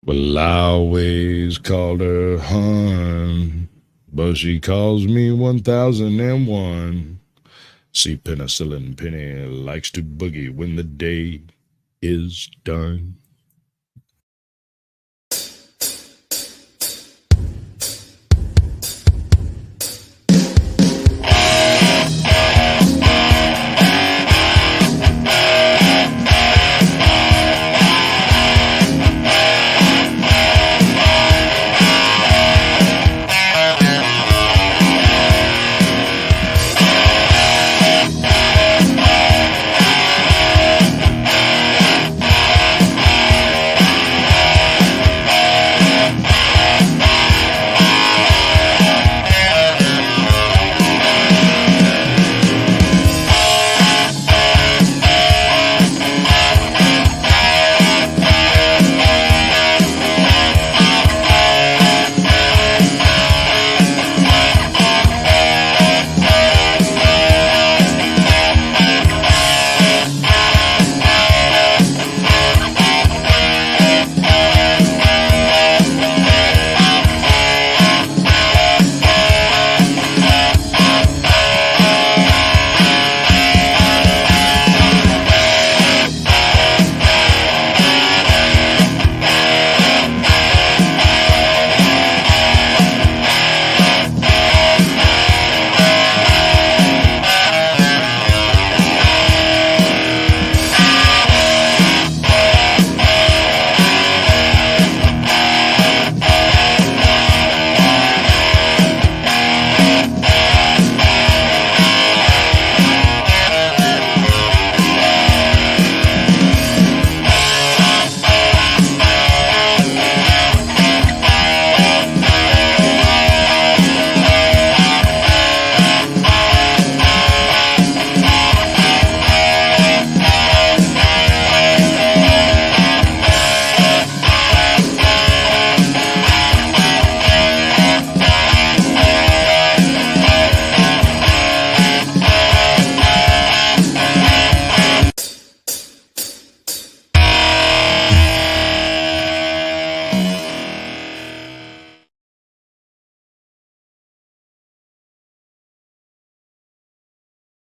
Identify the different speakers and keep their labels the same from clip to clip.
Speaker 1: Well, I always called her hon, but she calls me 1001. See, Penicillin Penny likes to boogie when the day is done.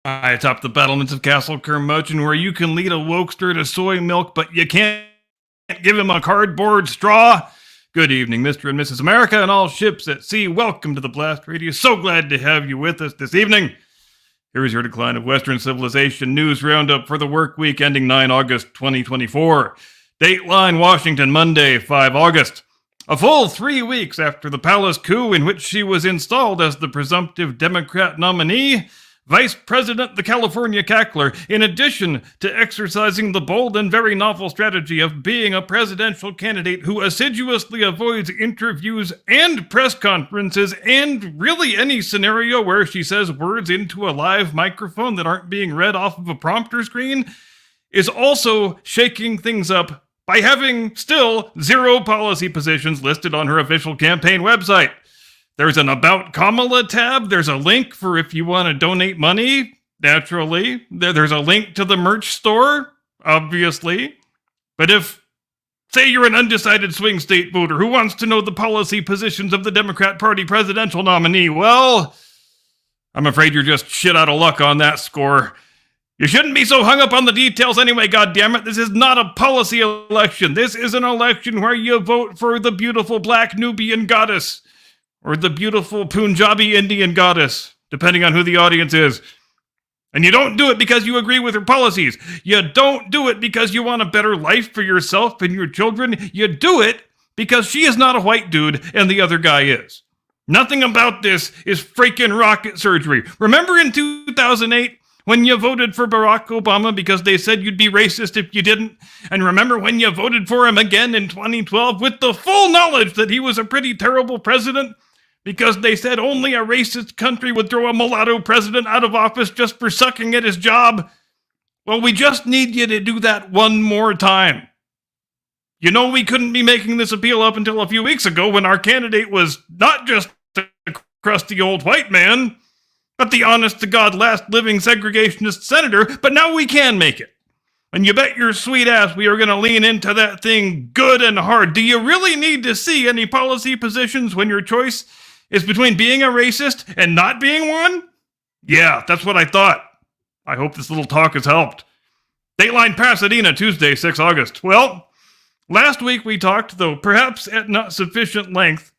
Speaker 2: I atop the battlements of Castle Curmudgeon, where you can lead a wokester to soy milk, but you can't give him a cardboard straw. Good evening, Mr. and Mrs. America, and all ships at sea. Welcome to the Blast Radio. So glad to have you with us this evening. Here is your Decline of Western Civilization news roundup for the work week ending 9 August 2024. Dateline, Washington, Monday, 5 August. A full 3 weeks after the palace coup in which she was installed as the presumptive Democrat nominee, Vice President the California Cackler, in addition to exercising the bold and very novel strategy of being a presidential candidate who assiduously avoids interviews and press conferences and really any scenario where she says words into a live microphone that aren't being read off of a prompter screen, is also shaking things up by having still 0 policy positions listed on her official campaign website. There's an About Kamala tab. There's a link for if you want to donate money, naturally. There's a link to the merch store, obviously. But if, say you're an undecided swing state voter who wants to know the policy positions of the Democrat Party presidential nominee, well, I'm afraid you're just shit out of luck on that score. You shouldn't be so hung up on the details anyway, goddammit. This is not a policy election. This is an election where you vote for the beautiful black Nubian goddess. Or the beautiful Punjabi Indian goddess, depending on who the audience is. And you don't do it because you agree with her policies. You don't do it because you want a better life for yourself and your children. You do it because she is not a white dude and the other guy is. Nothing about this is freaking rocket surgery. Remember in 2008 when you voted for Barack Obama because they said you'd be racist if you didn't? And remember when you voted for him again in 2012 with the full knowledge that he was a pretty terrible president? Because they said only a racist country would throw a mulatto president out of office just for sucking at his job. Well, we just need you to do that one more time. You know, we couldn't be making this appeal up until a few weeks ago when our candidate was not just a crusty old white man, but the honest-to-God last living segregationist senator, but now we can make it. And you bet your sweet ass we are going to lean into that thing good and hard. Do you really need to see any policy positions when your choice is between being a racist and not being one? Yeah, that's what I thought. I hope this little talk has helped. Dateline Pasadena, Tuesday, 6 August. Well, last week we talked, though perhaps at not sufficient length,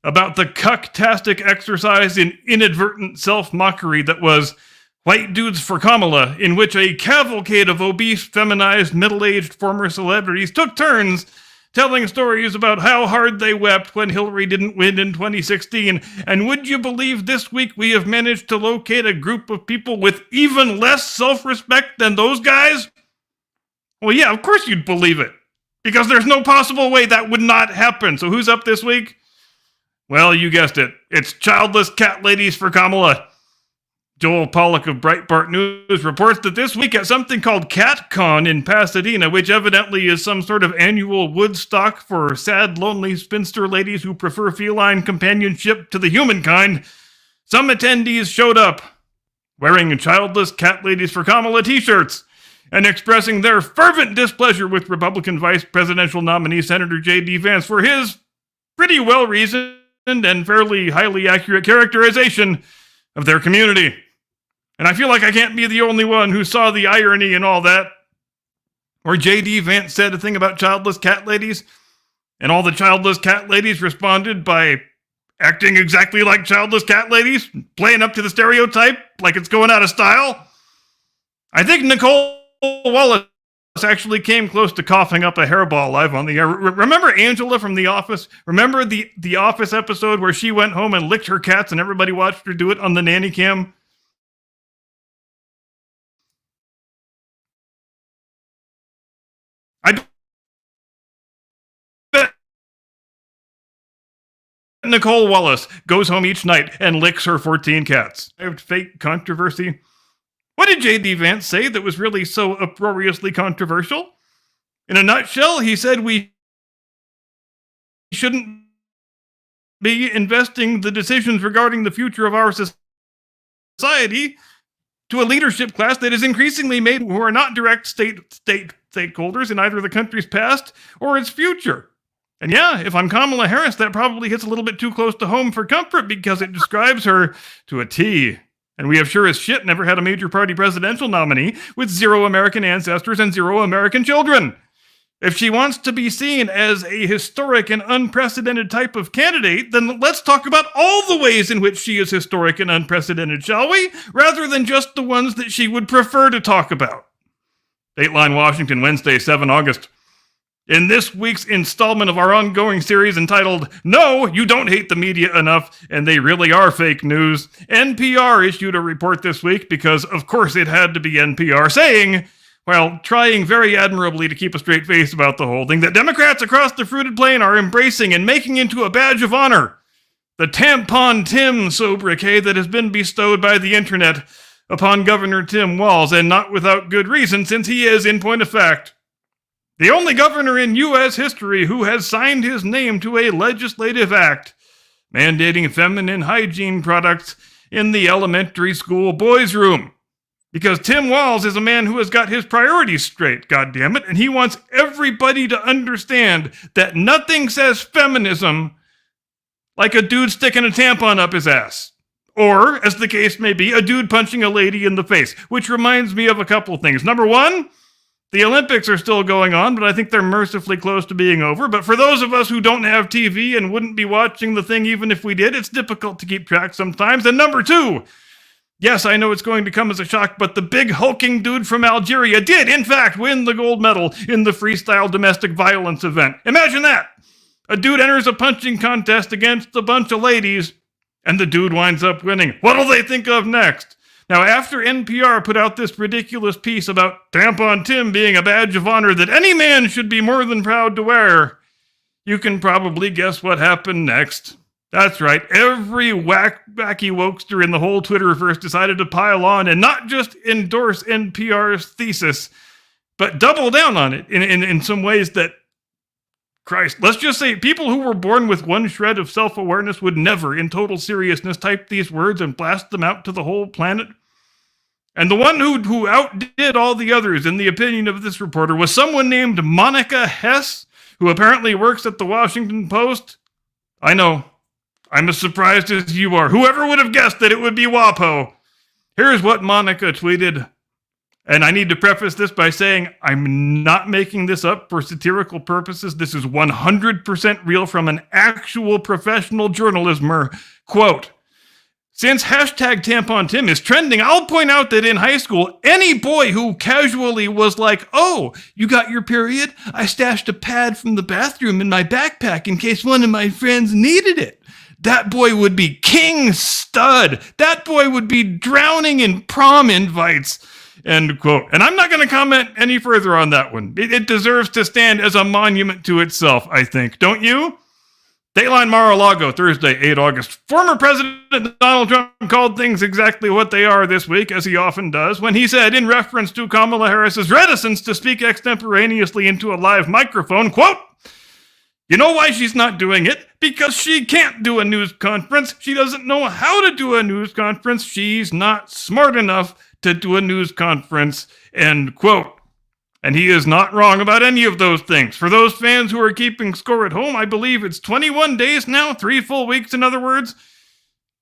Speaker 2: about the cucktastic exercise in inadvertent self-mockery that was White Dudes for Kamala, in which a cavalcade of obese, feminized, middle-aged former celebrities took turns telling stories about how hard they wept when Hillary didn't win in 2016. And would you believe this week we have managed to locate a group of people with even less self-respect than those guys? Well, yeah, of course you'd believe it, because there's no possible way that would not happen. So who's up this week? Well, you guessed it. It's Childless Cat Ladies for Kamala. Joel Pollack of Breitbart News reports that this week at something called CatCon in Pasadena, which evidently is some sort of annual Woodstock for sad, lonely spinster ladies who prefer feline companionship to the humankind, some attendees showed up wearing Childless Cat Ladies for Kamala t-shirts and expressing their fervent displeasure with Republican vice presidential nominee Senator J.D. Vance for his pretty well-reasoned and fairly highly accurate characterization of their community. And I feel like I can't be the only one who saw the irony in all that. Or J.D. Vance said a thing about childless cat ladies, and all the childless cat ladies responded by acting exactly like childless cat ladies, playing up to the stereotype like it's going out of style. I think Nicole Wallace actually came close to coughing up a hairball live on the air. Remember Angela from The Office? Remember the Office episode where she went home and licked her cats and everybody watched her do it on the nanny cam? I bet Nicole Wallace goes home each night and licks her 14 cats. Fake controversy. What did J.D. Vance say that was really so uproariously controversial? In a nutshell, he said we shouldn't be investing the decisions regarding the future of our society to a leadership class that is increasingly made who are not direct stakeholders in either the country's past or its future. And yeah, if I'm Kamala Harris, that probably hits a little bit too close to home for comfort because it describes her to a T. And we have sure as shit never had a major party presidential nominee with 0 American ancestors and 0 American children. If she wants to be seen as a historic and unprecedented type of candidate, then let's talk about all the ways in which she is historic and unprecedented, shall we? Rather than just the ones that she would prefer to talk about. Dateline Washington, Wednesday, 7 August. In this week's installment of our ongoing series entitled, No, You Don't Hate the Media Enough, and They Really Are Fake News, NPR issued a report this week because, of course, it had to be NPR, saying, while trying very admirably to keep a straight face about the whole thing, that Democrats across the fruited plain are embracing and making into a badge of honor the Tampon Tim sobriquet that has been bestowed by the internet upon Governor Tim Walz, and not without good reason, since he is, in point of fact, the only governor in U.S. history who has signed his name to a legislative act mandating feminine hygiene products in the elementary school boys' room. Because Tim Walz is a man who has got his priorities straight, goddammit, and he wants everybody to understand that nothing says feminism like a dude sticking a tampon up his ass. Or, as the case may be, a dude punching a lady in the face, which reminds me of a couple things. Number one, the Olympics are still going on, but I think they're mercifully close to being over. But for those of us who don't have TV and wouldn't be watching the thing even if we did, it's difficult to keep track sometimes. And number two, yes, I know it's going to come as a shock, but the big hulking dude from Algeria did, in fact, win the gold medal in the freestyle domestic violence event. Imagine that. A dude enters a punching contest against a bunch of ladies, and the dude winds up winning. What'll they think of next? Now, after NPR put out this ridiculous piece about Tampon Tim being a badge of honor that any man should be more than proud to wear, you can probably guess what happened next. That's right, every wacky wokester in the whole Twitterverse decided to pile on and not just endorse NPR's thesis, but double down on it in some ways that, Christ, let's just say people who were born with one shred of self-awareness would never, in total seriousness, type these words and blast them out to the whole planet. And the one who outdid all the others, in the opinion of this reporter, was someone named Monica Hess, who apparently works at the Washington Post. I know. I'm as surprised as you are. Whoever would have guessed that it would be WAPO? Here's what Monica tweeted. And I need to preface this by saying I'm not making this up for satirical purposes. This is 100% real from an actual professional journalismer. Quote, since hashtag Tampon Tim is trending, I'll point out that in high school, any boy who casually was like, oh, you got your period? I stashed a pad from the bathroom in my backpack in case one of my friends needed it. That boy would be king stud. That boy would be drowning in prom invites. End quote. And I'm not going to comment any further on that one. It deserves to stand as a monument to itself, I think. Don't you? Dateline Mar-a-Lago, Thursday, 8 August. Former President Donald Trump called things exactly what they are this week, as he often does, when he said, in reference to Kamala Harris's reticence to speak extemporaneously into a live microphone, quote, you know why she's not doing it? Because she can't do a news conference. She doesn't know how to do a news conference. She's not smart enough to do a news conference, end quote. And he is not wrong about any of those things. For those fans who are keeping score at home, I believe it's 21 days now, 3 full weeks in other words,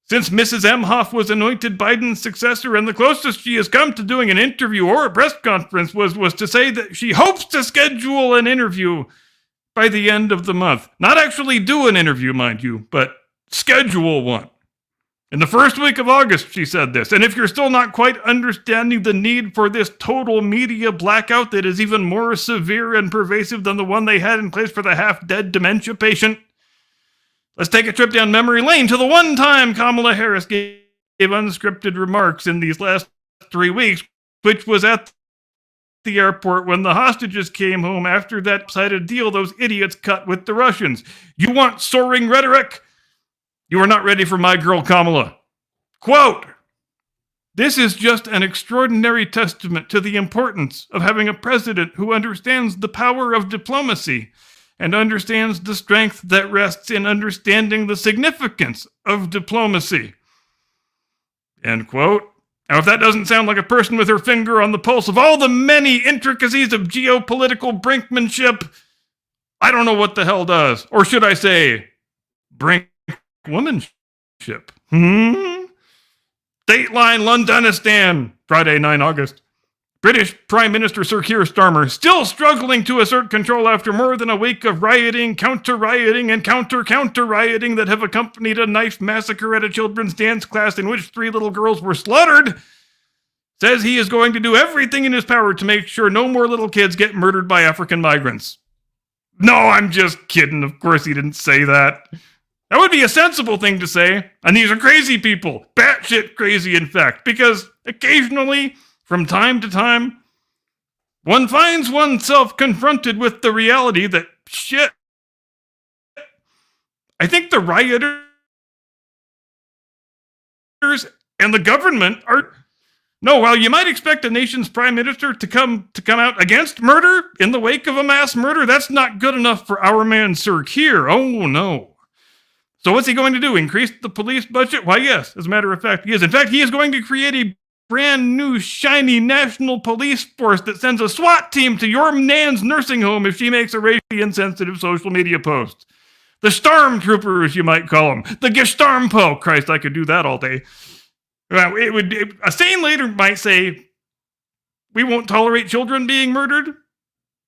Speaker 2: since Mrs. Emhoff was anointed Biden's successor, and the closest she has come to doing an interview or a press conference was to say that she hopes to schedule an interview by the end of the month. Not actually do an interview, mind you, but schedule one. In the first week of August, she said this. And if you're still not quite understanding the need for this total media blackout that is even more severe and pervasive than the one they had in place for the half-dead dementia patient, let's take a trip down memory lane to the one time Kamala Harris gave unscripted remarks in these last 3 weeks, which was at the airport when the hostages came home after that cited deal those idiots cut with the Russians. You want soaring rhetoric? You are not ready for my girl Kamala. Quote, this is just an extraordinary testament to the importance of having a president who understands the power of diplomacy and understands the strength that rests in understanding the significance of diplomacy. End quote. Now, if that doesn't sound like a person with her finger on the pulse of all the many intricacies of geopolitical brinkmanship, I don't know what the hell does. Or should I say, brinkwomanship? Dateline Londonistan, Friday, 9 August. British Prime Minister Sir Keir Starmer still struggling to assert control after more than a week of rioting, counter-rioting, and counter-rioting that have accompanied a knife massacre at a children's dance class in which 3 little girls were slaughtered, says he is going to do everything in his power to make sure no more little kids get murdered by African migrants. No, I'm just kidding. Of course he didn't say that. That would be a sensible thing to say. And these are crazy people. Batshit crazy, in fact. Because occasionally, from time to time, one finds oneself confronted with the reality that, shit, I think the rioters and the government are... No, while you might expect a nation's prime minister to come out against murder in the wake of a mass murder, that's not good enough for our man Sir Keir. Oh, no. So what's he going to do? Increase the police budget? Why, yes, as a matter of fact, he is. In fact, he is going to create a brand new, shiny national police force that sends a SWAT team to your nan's nursing home if she makes a racially insensitive social media post. The Stormtroopers, you might call them. The Gestarmpo. Christ, I could do that all day. A sane leader might say, we won't tolerate children being murdered.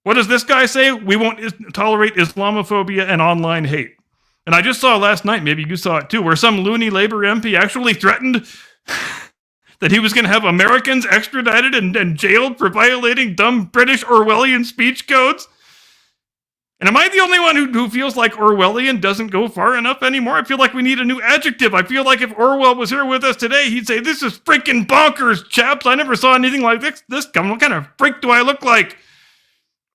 Speaker 2: What does this guy say? We won't tolerate Islamophobia and online hate. And I just saw last night, maybe you saw it too, where some loony Labor MP actually threatened that he was going to have Americans extradited and jailed for violating dumb British Orwellian speech codes. And am I the only one who feels like Orwellian doesn't go far enough anymore? I feel like we need a new adjective. I feel like if Orwell was here with us today, he'd say, this is freaking bonkers, chaps. I never saw anything like this. What kind of freak do I look like?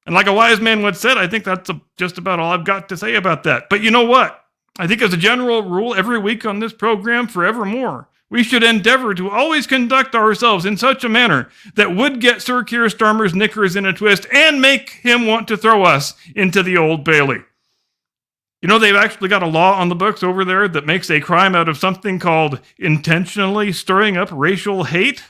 Speaker 2: And like a wise man once said, I think that's just about all I've got to say about that. But you know what? I think as a general rule, every week on this program forevermore, we should endeavor to always conduct ourselves in such a manner that would get Sir Keir Starmer's knickers in a twist and make him want to throw us into the Old Bailey. You know, they've actually got a law on the books over there that makes a crime out of something called intentionally stirring up racial hate.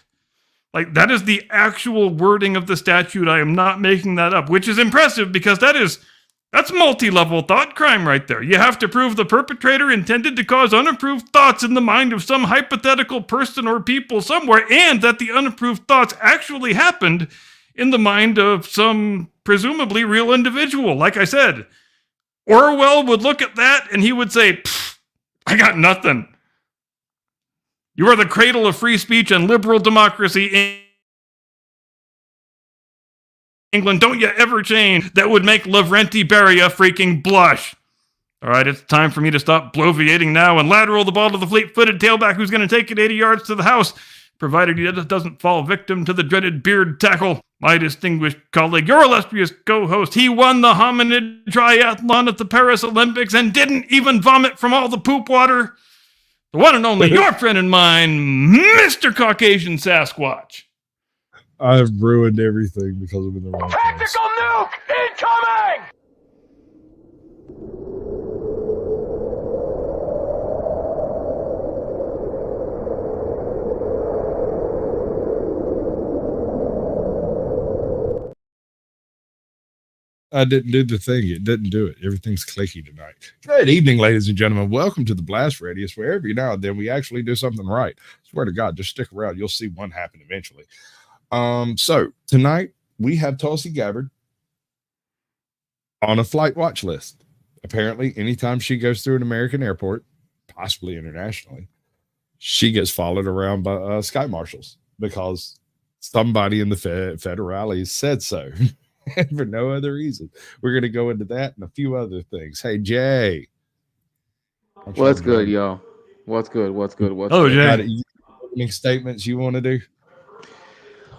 Speaker 2: Like, that is the actual wording of the statute. I am not making that up, which is impressive because that's multi-level thought crime right there. You have to prove the perpetrator intended to cause unapproved thoughts in the mind of some hypothetical person or people somewhere, and that the unapproved thoughts actually happened in the mind of some presumably real individual. Like I said, Orwell would look at that and he would say, I got nothing. You are the cradle of free speech and liberal democracy. England, don't you ever change. That would make Lavrenti Beria freaking blush. All right, it's time for me to stop bloviating now and lateral the ball to the fleet-footed tailback who's going to take it 80 yards to the house, provided he doesn't fall victim to the dreaded beard tackle. My distinguished colleague, your illustrious co-host, he won the hominid triathlon at the Paris Olympics and didn't even vomit from all the poop water. The one and only, your friend and mine, Mr. Caucasian Sasquatch.
Speaker 1: I've ruined everything because I'm in the wrong place.
Speaker 3: Tactical nuke incoming!
Speaker 1: I didn't do the thing. It didn't do it. Everything's clicky tonight. Good evening, ladies and gentlemen. Welcome to the Blast Radius, where every now and then we actually do something right. Swear to God, just stick around. You'll see one happen eventually. So tonight we have Tulsi Gabbard on a flight watch list. Apparently, anytime she goes through an American airport, possibly internationally, she gets followed around by sky marshals because somebody in the federales said so. For no other reason. We're going to go into that and a few other things. Hey, Jay.
Speaker 4: What's good, y'all? What's good?
Speaker 2: Hello, Jay.
Speaker 1: Opening statements you want to do?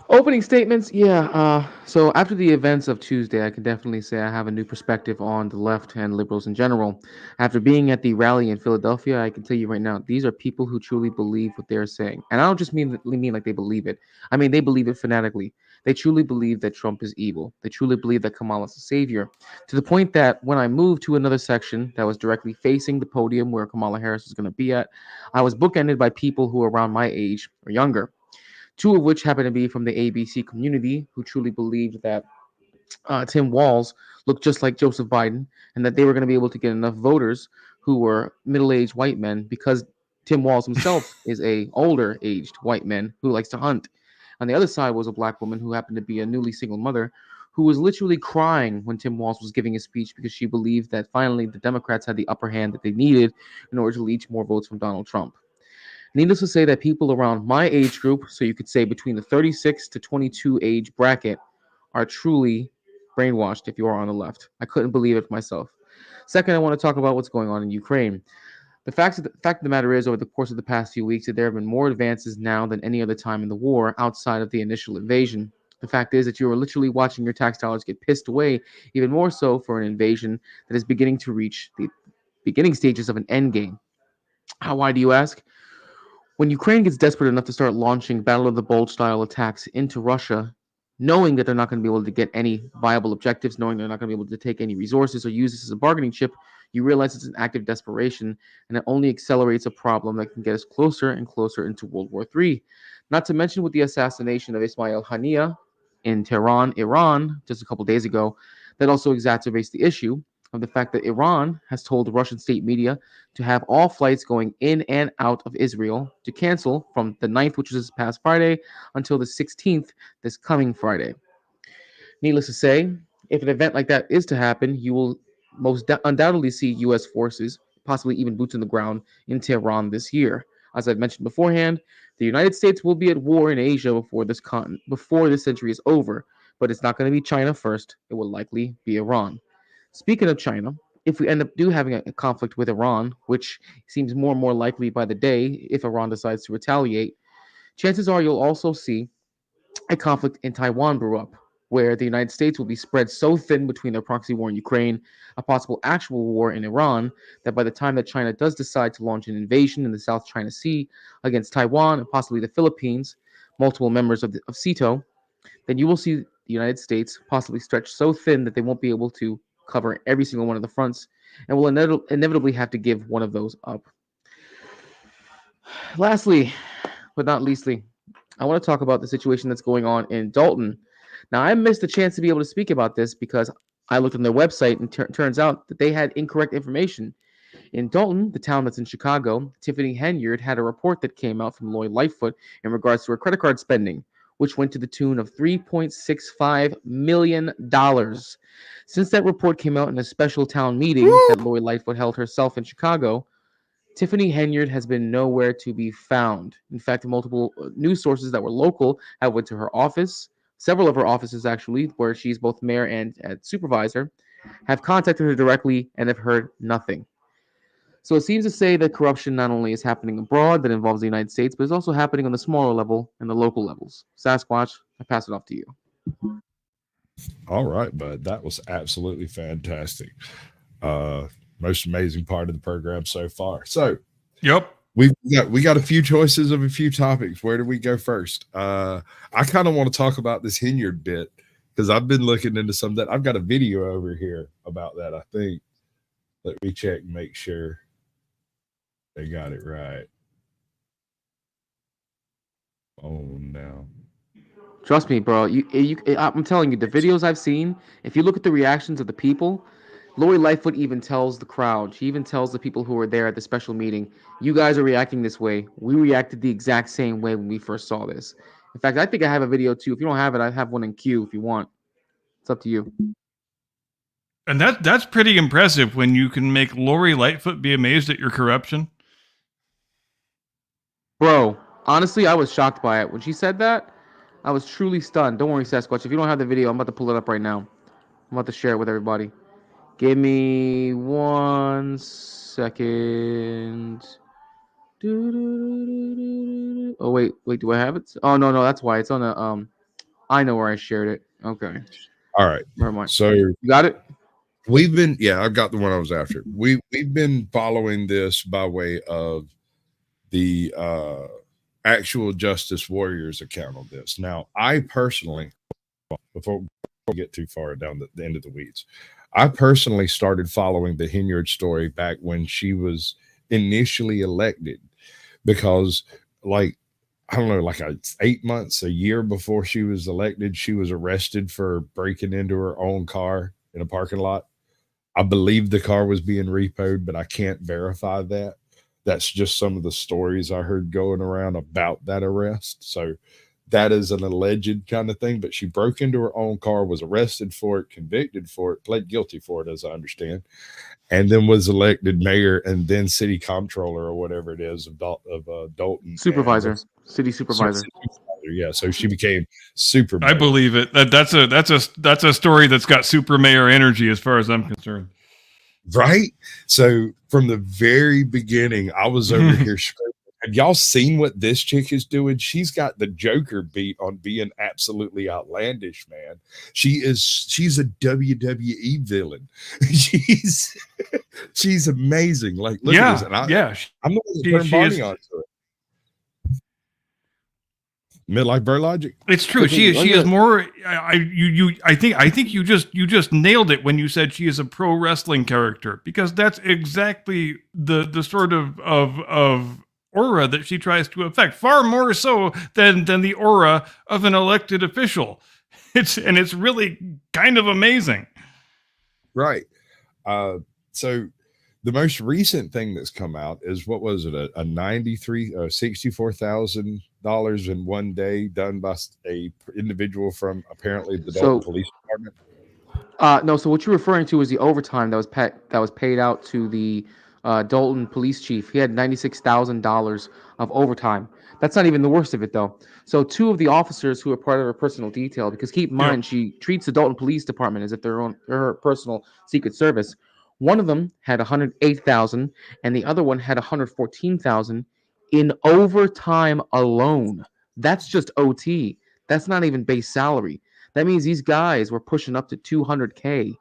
Speaker 4: Opening statements, yeah. So after the events of Tuesday, I can definitely say I have a new perspective on the left and liberals in general. After being at the rally in Philadelphia, I can tell you right now, these are people who truly believe what they're saying. And I don't just mean like they believe it. I mean, they believe it fanatically. They truly believe that Trump is evil. They truly believe that Kamala is the savior. To the point that when I moved to another section that was directly facing the podium where Kamala Harris was going to be at, I was bookended by people who are around my age or younger. Two of which happen to be from the ABC community who truly believed that Tim Walz looked just like Joseph Biden and that they were going to be able to get enough voters who were middle-aged white men because Tim Walz himself is a older-aged white man who likes to hunt. On the other side was a black woman who happened to be a newly single mother who was literally crying when Tim Walz was giving his speech because she believed that finally the Democrats had the upper hand that they needed in order to lead more votes from Donald Trump. Needless to say that people around my age group, so you could say between the 36 to 22 age bracket, are truly brainwashed if you are on the left. I couldn't believe it myself. Second, I want to talk about what's going on in Ukraine. The fact of the matter is, over the course of the past few weeks, that there have been more advances now than any other time in the war outside of the initial invasion. The fact is that you are literally watching your tax dollars get pissed away, even more so for an invasion that is beginning to reach the beginning stages of an endgame. Why do you ask? When Ukraine gets desperate enough to start launching Battle of the Bulge style attacks into Russia, knowing that they're not going to be able to get any viable objectives, knowing they're not going to be able to take any resources or use this as a bargaining chip, you realize it's an act of desperation, and it only accelerates a problem that can get us closer and closer into World War III. Not to mention with the assassination of Ismail Haniyeh in Tehran, Iran, just a couple days ago, that also exacerbates the issue of the fact that Iran has told the Russian state media to have all flights going in and out of Israel to cancel from the 9th, which is this past Friday, until the 16th, this coming Friday. Needless to say, if an event like that is to happen, you will most undoubtedly see U.S. forces, possibly even boots on the ground, in Tehran this year. As I've mentioned beforehand, the United States will be at war in Asia before this century is over, but it's not going to be China first. It will likely be Iran. Speaking of China, if we end up having a conflict with Iran, which seems more and more likely by the day if Iran decides to retaliate, chances are you'll also see a conflict in Taiwan brew up, where the United States will be spread so thin between their proxy war in Ukraine, a possible actual war in Iran, that by the time that China does decide to launch an invasion in the South China Sea against Taiwan and possibly the Philippines, multiple members of SEATO, then you will see the United States possibly stretched so thin that they won't be able to cover every single one of the fronts and will inevitably have to give one of those up. Lastly, but not leastly, I want to talk about the situation that's going on in Dalton. Now, I missed the chance to be able to speak about this because I looked on their website and turns out that they had incorrect information. In Dalton, the town that's in Chicago, Tiffany Henyard had a report that came out from Lori Lightfoot in regards to her credit card spending, which went to the tune of $3.65 million. Since that report came out in a special town meeting that Lori Lightfoot held herself in Chicago, Tiffany Henyard has been nowhere to be found. In fact, multiple news sources that were local have went to her office. Several of her offices, actually, where she's both mayor and supervisor, have contacted her directly and have heard nothing. So it seems to say that corruption not only is happening abroad that involves the United States, but is also happening on the smaller level and the local levels. Sasquatch, I pass it off to you.
Speaker 1: All right, bud. That was absolutely fantastic. Most amazing part of the program so far. So,
Speaker 2: Yep.
Speaker 1: we got a few choices of a few topics. Where do we go first? I kind of want to talk about this Henyard bit because I've been looking into some of that. I've got a video over here about that, I think. Let me check and make sure they got it right. Oh, no.
Speaker 4: Trust me, bro. I'm telling you, the videos I've seen, if you look at the reactions of the people, Lori Lightfoot even tells the crowd, she even tells the people who were there at the special meeting, you guys are reacting this way. We reacted the exact same way when we first saw this. In fact, I think I have a video too. If you don't have it, I have one in queue if you want. It's up to you.
Speaker 2: And that's pretty impressive when you can make Lori Lightfoot be amazed at your corruption.
Speaker 4: Bro, honestly, I was shocked by it. When she said that, I was truly stunned. Don't worry, Sasquatch. If you don't have the video, I'm about to pull it up right now. I'm about to share it with everybody. Give me 1 second. Oh, wait. Do I have it? Oh, no, that's why. It's on the, I know where I shared it. Okay.
Speaker 1: All right.
Speaker 4: Never mind.
Speaker 1: So
Speaker 4: You got it?
Speaker 1: I've got the one I was after. We've been following this by way of the actual Justice Warriors account on this. Now, I personally, before we get too far down the end of the weeds, I personally started following the Henyard story back when she was initially elected because, like, I don't know, like 8 months, a year before she was elected, she was arrested for breaking into her own car in a parking lot. I believe the car was being repoed, but I can't verify that. That's just some of the stories I heard going around about that arrest. So that is an alleged kind of thing, but she broke into her own car, was arrested for it, convicted for it, pled guilty for it, as I understand, and then was elected mayor and then city comptroller or whatever it is of Dalton.
Speaker 4: Supervisor. City supervisor.
Speaker 1: Yeah, so she became super mayor.
Speaker 2: I believe it. That's a story that's got super mayor energy as far as I'm concerned.
Speaker 1: Right? So from the very beginning, I was over here screaming. Have y'all seen what this chick is doing? She's got the Joker beat on being absolutely outlandish, man. She's a WWE villain. she's amazing. Like, look at this. And I'm the one that turned Barney onto it. Midlife Bro Logic.
Speaker 2: It's true. She is more. I think you just nailed it when you said she is a pro wrestling character, because that's exactly the sort of aura that she tries to affect, far more so than the aura of an elected official. It's really kind of amazing.
Speaker 1: Right. So the most recent thing that's come out is, what was it? A $64,000 in one day done by a individual from apparently the Dalton Police Department.
Speaker 4: No. So what you're referring to is the overtime that was paid out to the Dalton police chief. He had $96,000 of overtime. That's not even the worst of it, though. So two of the officers who are part of her personal detail, because keep in mind, she treats the Dalton Police Department as if they're her personal secret service. One of them had $108,000, and the other one had $114,000 in overtime alone. That's just OT. That's not even base salary. That means these guys were pushing up to $200K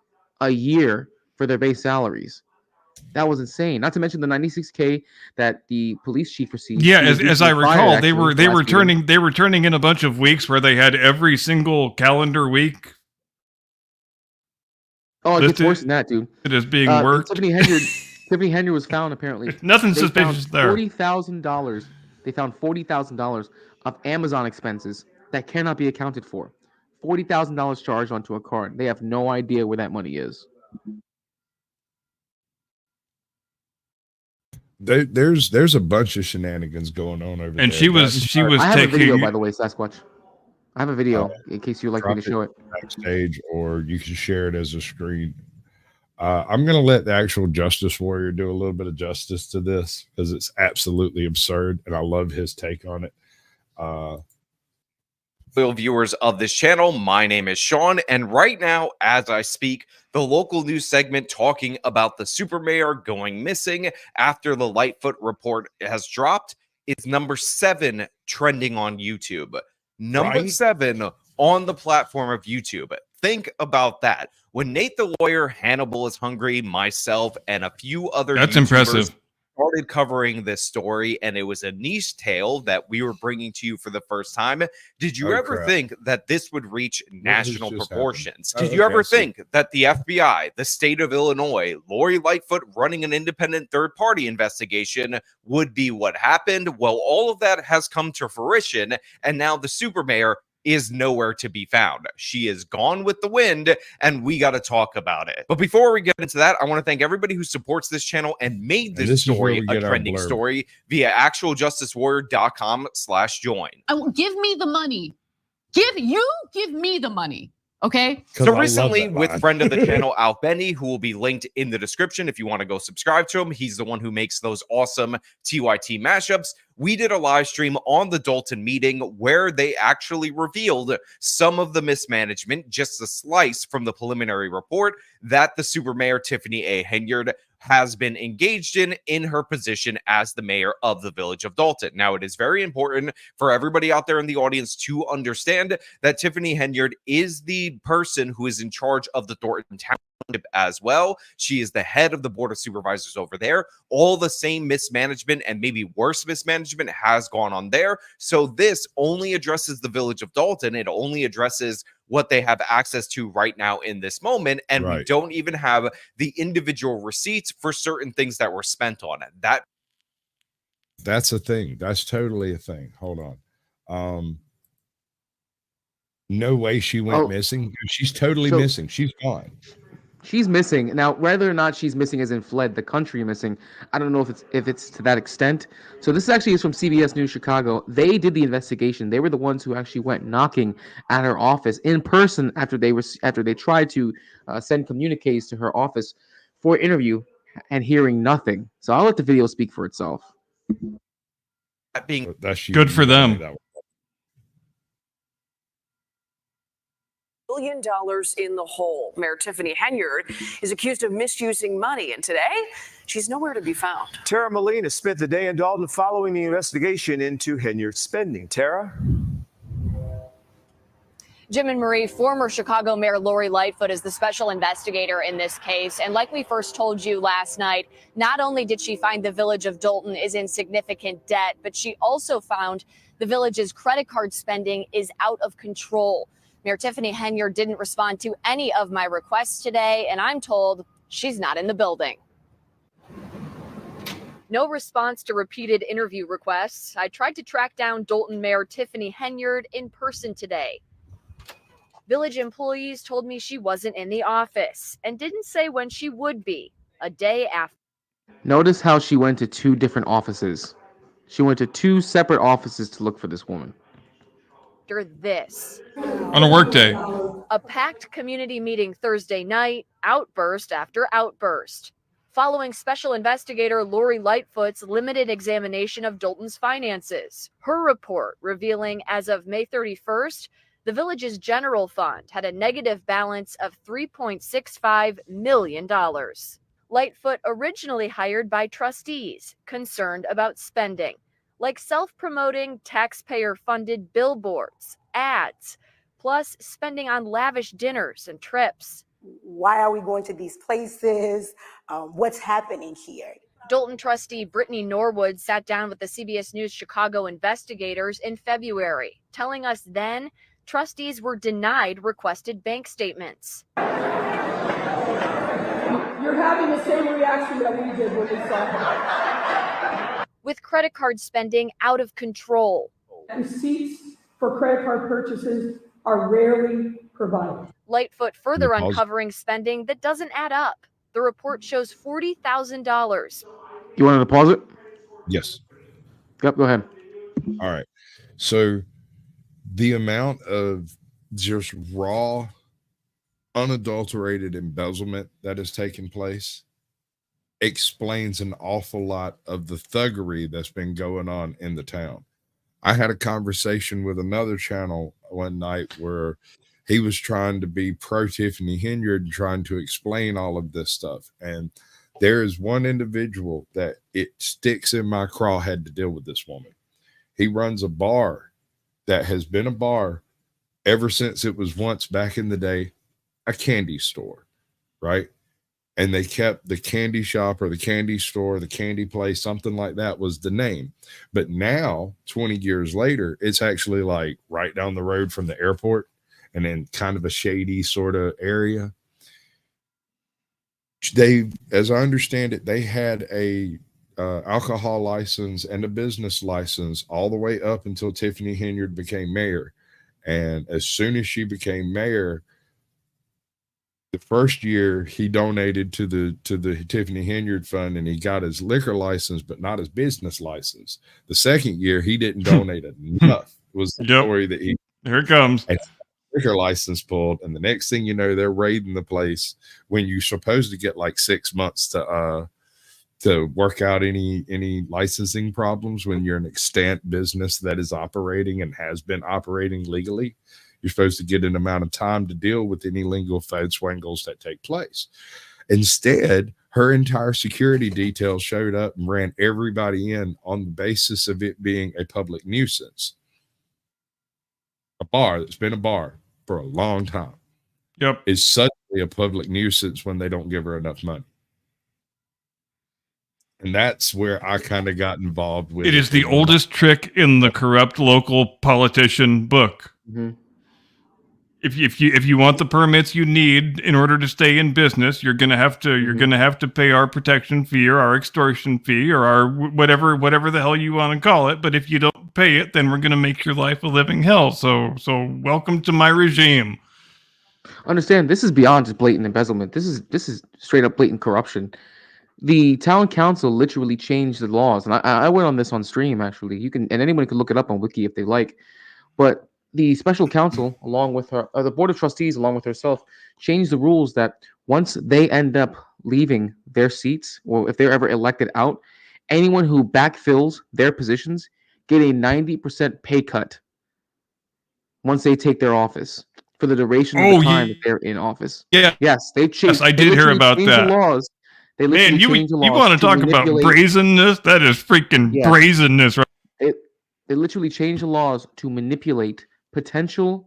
Speaker 4: a year for their base salaries. That was insane. Not to mention the $96K that the police chief received.
Speaker 2: Yeah, as I recall, they were turning in a bunch of weeks where they had every single calendar week.
Speaker 4: Oh, it gets worse than that, dude.
Speaker 2: It is being worked.
Speaker 4: Tiffany Henyard was found apparently.
Speaker 2: Nothing suspicious there.
Speaker 4: $40,000 They found $40,000 of Amazon expenses that cannot be accounted for. $40,000 charged onto a card. They have no idea where that money is.
Speaker 1: There's a bunch of shenanigans going on over there.
Speaker 2: And she was
Speaker 4: I have a video,
Speaker 2: taking.
Speaker 4: by the way, Sasquatch. I have a video in case you'd like me to show it.
Speaker 1: backstage, or you can share it as a screen. I'm going to let the actual Justice Warrior do a little bit of justice to this because it's absolutely absurd, and I love his take on it.
Speaker 5: Loyal viewers of this channel, my name is Sean, and right now, as I speak, the local news segment talking about the super mayor going missing after the Lightfoot report has dropped is number 7 trending on YouTube. Number 7 on the platform of YouTube. Think about that. When Nate the Lawyer, Hannibal is Hungry, myself, and a few other
Speaker 2: That's
Speaker 5: YouTubers
Speaker 2: impressive.
Speaker 5: started covering this story, and it was a niche tale that we were bringing to you for the first time. Did you ever think that this would reach national proportions? Did you ever think that the FBI, the state of Illinois, Lori Lightfoot running an independent third-party investigation would be what happened? Well, all of that has come to fruition, and now the super mayor is nowhere to be found. She is gone with the wind, and we got to talk about it. But before we get into that, I want to thank everybody who supports this channel and made this story a trending story via actualjusticewarrior.com/join.
Speaker 6: Give me the money. Give me the money. Okay.
Speaker 5: So recently, with friend of the channel, Al Benny, who will be linked in the description if you want to go subscribe to him. He's the one who makes those awesome TYT mashups. We did a live stream on the Dalton meeting where they actually revealed some of the mismanagement, just a slice from the preliminary report that the super mayor, Tiffany A. Henyard, has been engaged in her position as the mayor of the village of Dalton. Now, it is very important for everybody out there in the audience to understand that Tiffany Henyard is the person who is in charge of the Thornton Township as well. She is the head of the board of supervisors over there. All the same mismanagement and maybe worse mismanagement has gone on there. So this only addresses the village of Dalton. It only addresses what they have access to right now in this moment. And we don't even have the individual receipts for certain things that were spent on it.
Speaker 1: That's a thing. That's totally a thing. Hold on. No way she went missing. She's totally missing. She's gone.
Speaker 4: She's missing. Now, whether or not she's missing as in fled the country missing, I don't know if it's to that extent. So this actually is from CBS News Chicago. They did the investigation. They were the ones who actually went knocking at her office in person after they tried to send communiques to her office for interview and hearing nothing. So I'll let the video speak for itself.
Speaker 2: That's good for them.
Speaker 7: $1 billion in the hole. Mayor Tiffany Henyard is accused of misusing money, and today she's nowhere to be found.
Speaker 3: Tara Molina spent the day in Dalton following the investigation into Henyard's spending. Tara?
Speaker 8: Jim and Marie, former Chicago Mayor Lori Lightfoot is the special investigator in this case. And like we first told you last night, not only did she find the village of Dalton is in significant debt, but she also found the village's credit card spending is out of control. Mayor Tiffany Henyard didn't respond to any of my requests today, and I'm told she's not in the building. No response to repeated interview requests. I tried to track down Dalton Mayor Tiffany Henyard in person today. Village employees told me she wasn't in the office and didn't say when she would be, a day after.
Speaker 4: Notice how she went to 2 different offices. She went to 2 separate offices to look for this woman.
Speaker 8: This.
Speaker 2: On a workday.
Speaker 8: A packed community meeting Thursday night, outburst after outburst. Following special investigator Lori Lightfoot's limited examination of Dalton's finances. Her report revealing as of May 31st, the village's general fund had a negative balance of $3.65 million. Lightfoot originally hired by trustees concerned about spending, like self-promoting taxpayer-funded billboards, ads, plus spending on lavish dinners and trips.
Speaker 9: Why are we going to these places? What's happening here?
Speaker 8: Dalton trustee Brittany Norwood sat down with the CBS News Chicago investigators in February, telling us then trustees were denied requested bank statements.
Speaker 10: You're having the same reaction that we did when we saw her.
Speaker 8: with credit card spending out of control.
Speaker 10: Receipts for credit card purchases are rarely provided.
Speaker 8: Lightfoot further
Speaker 1: Pause.
Speaker 8: uncovering spending that doesn't add up. The report shows $40,000.
Speaker 4: You wanted to pause it?
Speaker 1: Yes.
Speaker 4: Yep, go ahead.
Speaker 1: All right. So the amount of just raw, unadulterated embezzlement that has taken place explains an awful lot of the thuggery that's been going on in the town. I had a conversation with another channel one night where he was trying to be pro Tiffany Henyard, trying to explain all of this stuff. And there is one individual that it sticks in my craw had to deal with this woman. He runs a bar that has been a bar ever since it was once back in the day a candy store, right? And they kept the candy shop or the candy store, the candy place, something like that was the name. But now, 20 years later, it's actually like right down the road from the airport and in kind of a shady sort of area. They, as I understand it, they had a alcohol license and a business license all the way up until Tiffany Henyard became mayor. And as soon as she became mayor, the first year he donated to the Tiffany Henyard Fund and he got his liquor license, but not his business license. The second year he didn't donate enough. It was the story that he
Speaker 2: here it comes.
Speaker 1: Liquor license pulled, and the next thing you know, they're raiding the place when you're supposed to get like 6 months to work out any licensing problems when you're an extant business that is operating and has been operating legally. You're supposed to get an amount of time to deal with any legal swangles that take place. Instead, her entire security detail showed up and ran everybody in on the basis of it being a public nuisance. A bar that's been a bar for a long time.
Speaker 2: Yep.
Speaker 1: Is suddenly a public nuisance when they don't give her enough money. And that's where I kind of got involved with
Speaker 2: it. It is the oldest trick in the corrupt local politician book.
Speaker 4: Mm-hmm.
Speaker 2: If you want the permits you need in order to stay in business, you're gonna have to pay our protection fee or our extortion fee or our whatever the hell you want to call it. But if you don't pay it, then we're gonna make your life a living hell. So welcome to my regime.
Speaker 4: Understand, this is beyond just blatant embezzlement. This is straight up blatant corruption. The town council literally changed the laws, and I went on this on stream actually. You can, and anyone can look it up on Wiki if they like, but the special counsel, along with her, the board of trustees, along with herself, changed the rules that once they end up leaving their seats, or if they're ever elected out, anyone who backfills their positions get a 90% pay cut once they take their office for the duration of the time that they're in office.
Speaker 2: Yeah.
Speaker 4: Yes, they changed.
Speaker 2: Yes, I did hear about that.
Speaker 4: The laws. They
Speaker 2: Man, you want to talk about brazenness? That is freaking brazenness, right?
Speaker 4: They literally changed the laws to manipulate potential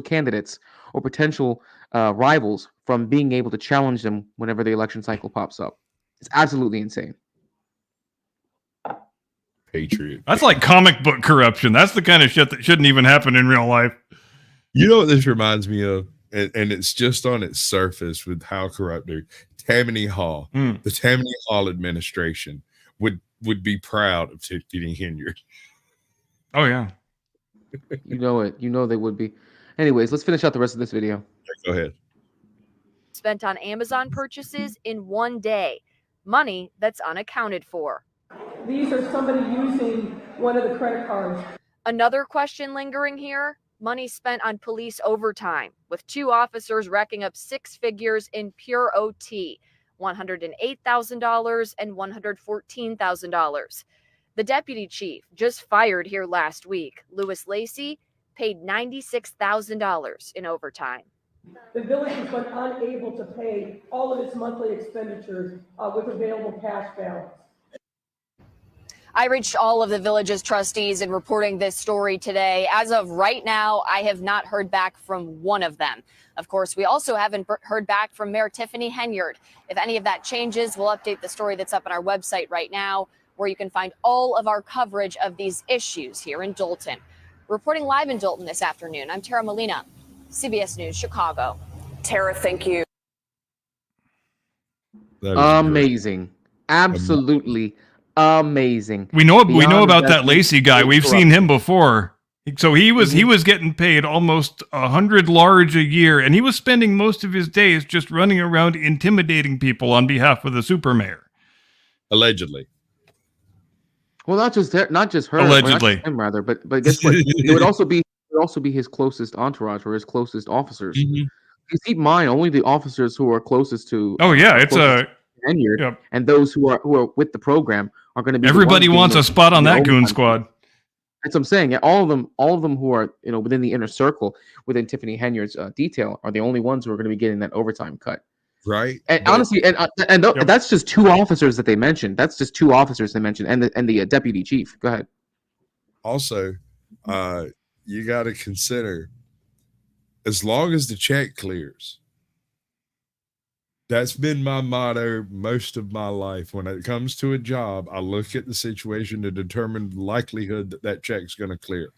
Speaker 4: candidates or potential rivals from being able to challenge them whenever the election cycle pops up. It's absolutely insane.
Speaker 1: Patriot.
Speaker 2: That's like comic book corruption. That's the kind of shit that shouldn't even happen in real life.
Speaker 1: You know what this reminds me of? And it's just on its surface with how corrupt they're. Tammany Hall. The Tammany Hall administration would be proud of Tiffany Henyard.
Speaker 2: Oh, yeah.
Speaker 4: You know it. You know they would be. Anyways, let's finish out the rest of this video.
Speaker 1: Go ahead.
Speaker 8: Spent on Amazon purchases in one day. Money that's unaccounted for.
Speaker 10: These are somebody using one of the credit cards.
Speaker 8: Another question lingering here. Money spent on police overtime, with 2 officers racking up 6 figures in pure OT, $108,000 and $114,000. The deputy chief, just fired here last week, Louis Lacey, paid $96,000 in overtime.
Speaker 10: The village has been unable to pay all of its monthly expenditures with available cash balance.
Speaker 7: I reached all of the village's trustees in reporting this story today. As of right now, I have not heard back from one of them. Of course, we also haven't heard back from Mayor Tiffany Henyard. If any of that changes, we'll update the story that's up on our website right now, where you can find all of our coverage of these issues here in Dolton. Reporting live in Dolton this afternoon, I'm Tara Molina, CBS News, Chicago. Tara, thank you.
Speaker 4: Amazing. Absolutely amazing.
Speaker 2: We know
Speaker 4: Beyond
Speaker 2: about that
Speaker 4: investment,
Speaker 2: Lacey guy.
Speaker 4: it's
Speaker 2: We've seen him before. So he was getting paid almost 100 large a year, and he was spending most of his days just running around intimidating people on behalf of the super mayor.
Speaker 1: Allegedly.
Speaker 4: Well, not just her, or not just
Speaker 2: Allegedly.
Speaker 4: him rather, but guess what? It would also be his closest entourage or his closest officers.
Speaker 1: Mhm.
Speaker 4: You keep in mind only the officers who are closest to.
Speaker 2: Oh yeah, it's
Speaker 4: closest
Speaker 2: a
Speaker 4: tenured,
Speaker 2: yep.
Speaker 4: and those who are with the program are going to be.
Speaker 2: Everybody wants a spot on that goon squad.
Speaker 4: That's what I'm saying. Yeah, all of them who are within the inner circle within Tiffany Henyard's detail are the only ones who are going to be getting that overtime cut.
Speaker 1: Right.
Speaker 4: And
Speaker 1: But-
Speaker 4: honestly, that's just two officers that they mentioned. That's just two officers they mentioned, and the deputy chief. Go ahead.
Speaker 1: Also, you got to consider, as long as the check clears. That's been my motto most of my life. When it comes to a job, I look at the situation to determine the likelihood that that check's going to clear.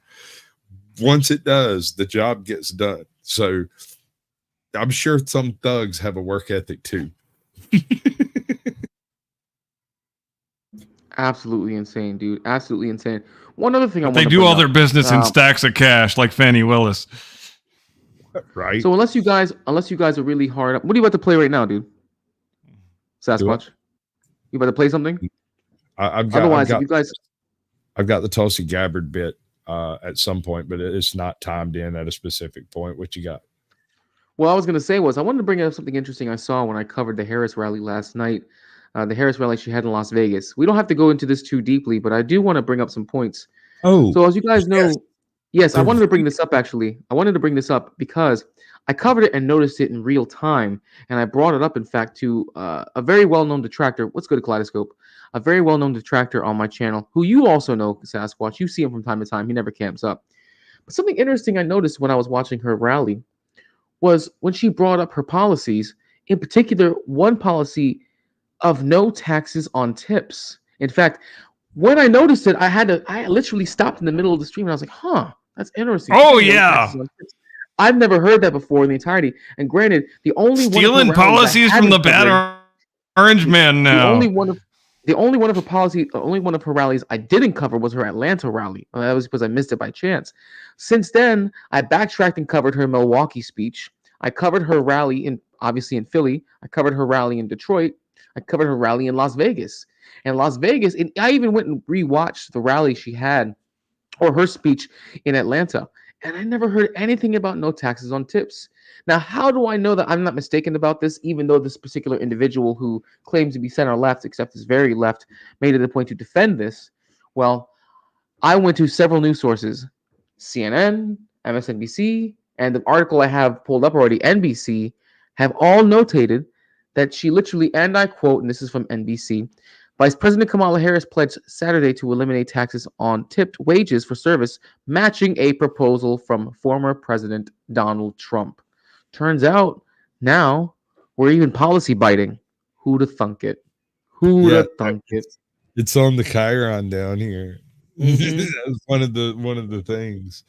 Speaker 1: Once it does, the job gets done. So I'm sure some thugs have a work ethic too.
Speaker 4: Absolutely insane, dude. Absolutely insane. One other thing
Speaker 2: They do all their business in stacks of cash, like Fannie Willis.
Speaker 1: Right.
Speaker 4: So unless you guys are really hard up, what are you about to play right now, dude? Sasquatch, you about to play something?
Speaker 1: I've got the Tulsi Gabbard bit at some point, but it's not timed in at a specific point. What you got?
Speaker 4: What I was going to say was I wanted to bring up something interesting I saw when I covered the Harris rally last night. The Harris rally she had in Las Vegas. We don't have to go into this too deeply, but I do want to bring up some points.
Speaker 1: Oh,
Speaker 4: so as you guys know, yes, I wanted to bring this up actually. I wanted to bring this up because I covered it and noticed it in real time, and I brought it up, in fact, to a very well-known detractor. Let's go to Kaleidoscope. A very well-known detractor on my channel, who you also know, Sasquatch. You see him from time to time. He never camps up. But something interesting I noticed when I was watching her rally was when she brought up her policies, in particular, one policy of no taxes on tips. In fact, when I noticed it, I literally stopped in the middle of the stream and I was like, huh, that's interesting.
Speaker 2: Oh,
Speaker 4: No
Speaker 2: yeah.
Speaker 4: taxes on tips. I've never heard that before in the entirety. And granted, the only
Speaker 2: Stealing
Speaker 4: one of her rallies
Speaker 2: policies
Speaker 4: I
Speaker 2: from the
Speaker 4: hadn't covered-
Speaker 2: bad orange man now.
Speaker 4: the only one of her rallies I didn't cover was her Atlanta rally. That was because I missed it by chance. Since then, I backtracked and covered her Milwaukee speech. I covered her rally obviously in Philly. I covered her rally in Detroit. I covered her rally in Las Vegas. And Las Vegas, and I even went and rewatched the rally she had, or her speech in Atlanta. And I never heard anything about no taxes on tips. Now, how do I know that I'm not mistaken about this, even though this particular individual who claims to be center left, except is very left, made it a point to defend this? Well, I went to several news sources, CNN, MSNBC, and the article I have pulled up already, NBC, have all notated that she literally, and I quote, and this is from NBC, Vice President Kamala Harris pledged Saturday to eliminate taxes on tipped wages for service, matching a proposal from former President Donald Trump. Turns out now we're even policy biting. Who'da thunk it? Who'da thunk it?
Speaker 1: It's on the Chiron down here.
Speaker 4: Mhm.
Speaker 1: That's one of the things.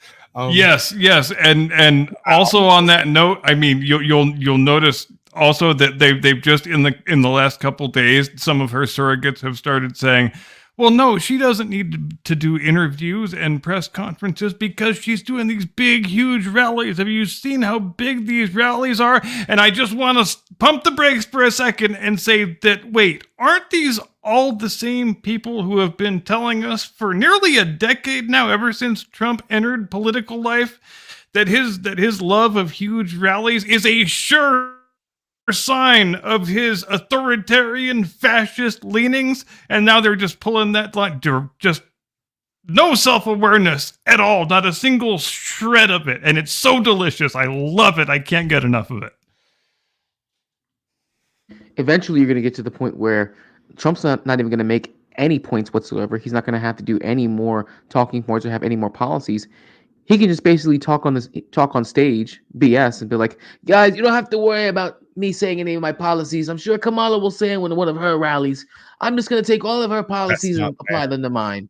Speaker 2: Yes, and also on that note, I mean, you'll notice also that they've just in the last couple days, some of her surrogates have started saying, well, no, she doesn't need to do interviews and press conferences because she's doing these big, huge rallies. Have you seen how big these rallies are? And I just want to pump the brakes for a second and say that, wait, aren't these all the same people who have been telling us for nearly a decade now, ever since Trump entered political life, that his love of huge rallies is a sure sign of his authoritarian fascist leanings, and now they're just pulling that line. Just no self-awareness at all, not a single shred of it, and it's so delicious. I love it. I can't get enough of it.
Speaker 4: Eventually, you're going to get to the point where Trump's not even going to make any points whatsoever. He's not going to have to do any more talking points or have any more policies. He can just basically talk on stage, BS, and be like, guys, you don't have to worry about me saying any of my policies. I'm sure Kamala will say in one of her rallies. I'm just going to take all of her policies and apply them to mine.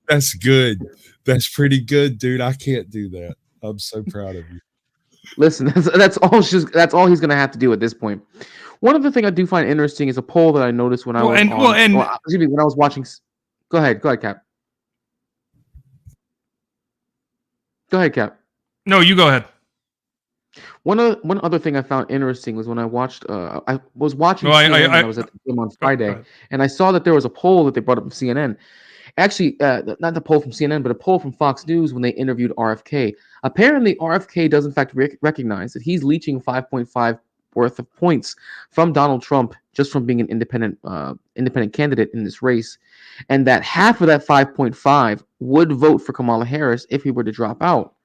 Speaker 1: That's good. That's pretty good, dude. I can't do that. I'm so proud of you.
Speaker 4: Listen, that's all he's going to have to do at this point. One other thing I do find interesting is a poll that I noticed when I was watching. Go ahead, Cap. Go ahead, Cap.
Speaker 2: No, you go ahead.
Speaker 4: One other thing I found interesting was when I watched. I was watching
Speaker 2: No,
Speaker 4: CNN when I was at the gym on Friday,
Speaker 2: ahead.
Speaker 4: and I saw that there was a poll that they brought up from CNN. Actually, not the poll from CNN, but a poll from Fox News when they interviewed RFK. Apparently, RFK does in fact recognize that he's leeching 5.5 worth of points from Donald Trump just from being an independent candidate in this race, and that half of that 5.5 would vote for Kamala Harris if he were to drop out.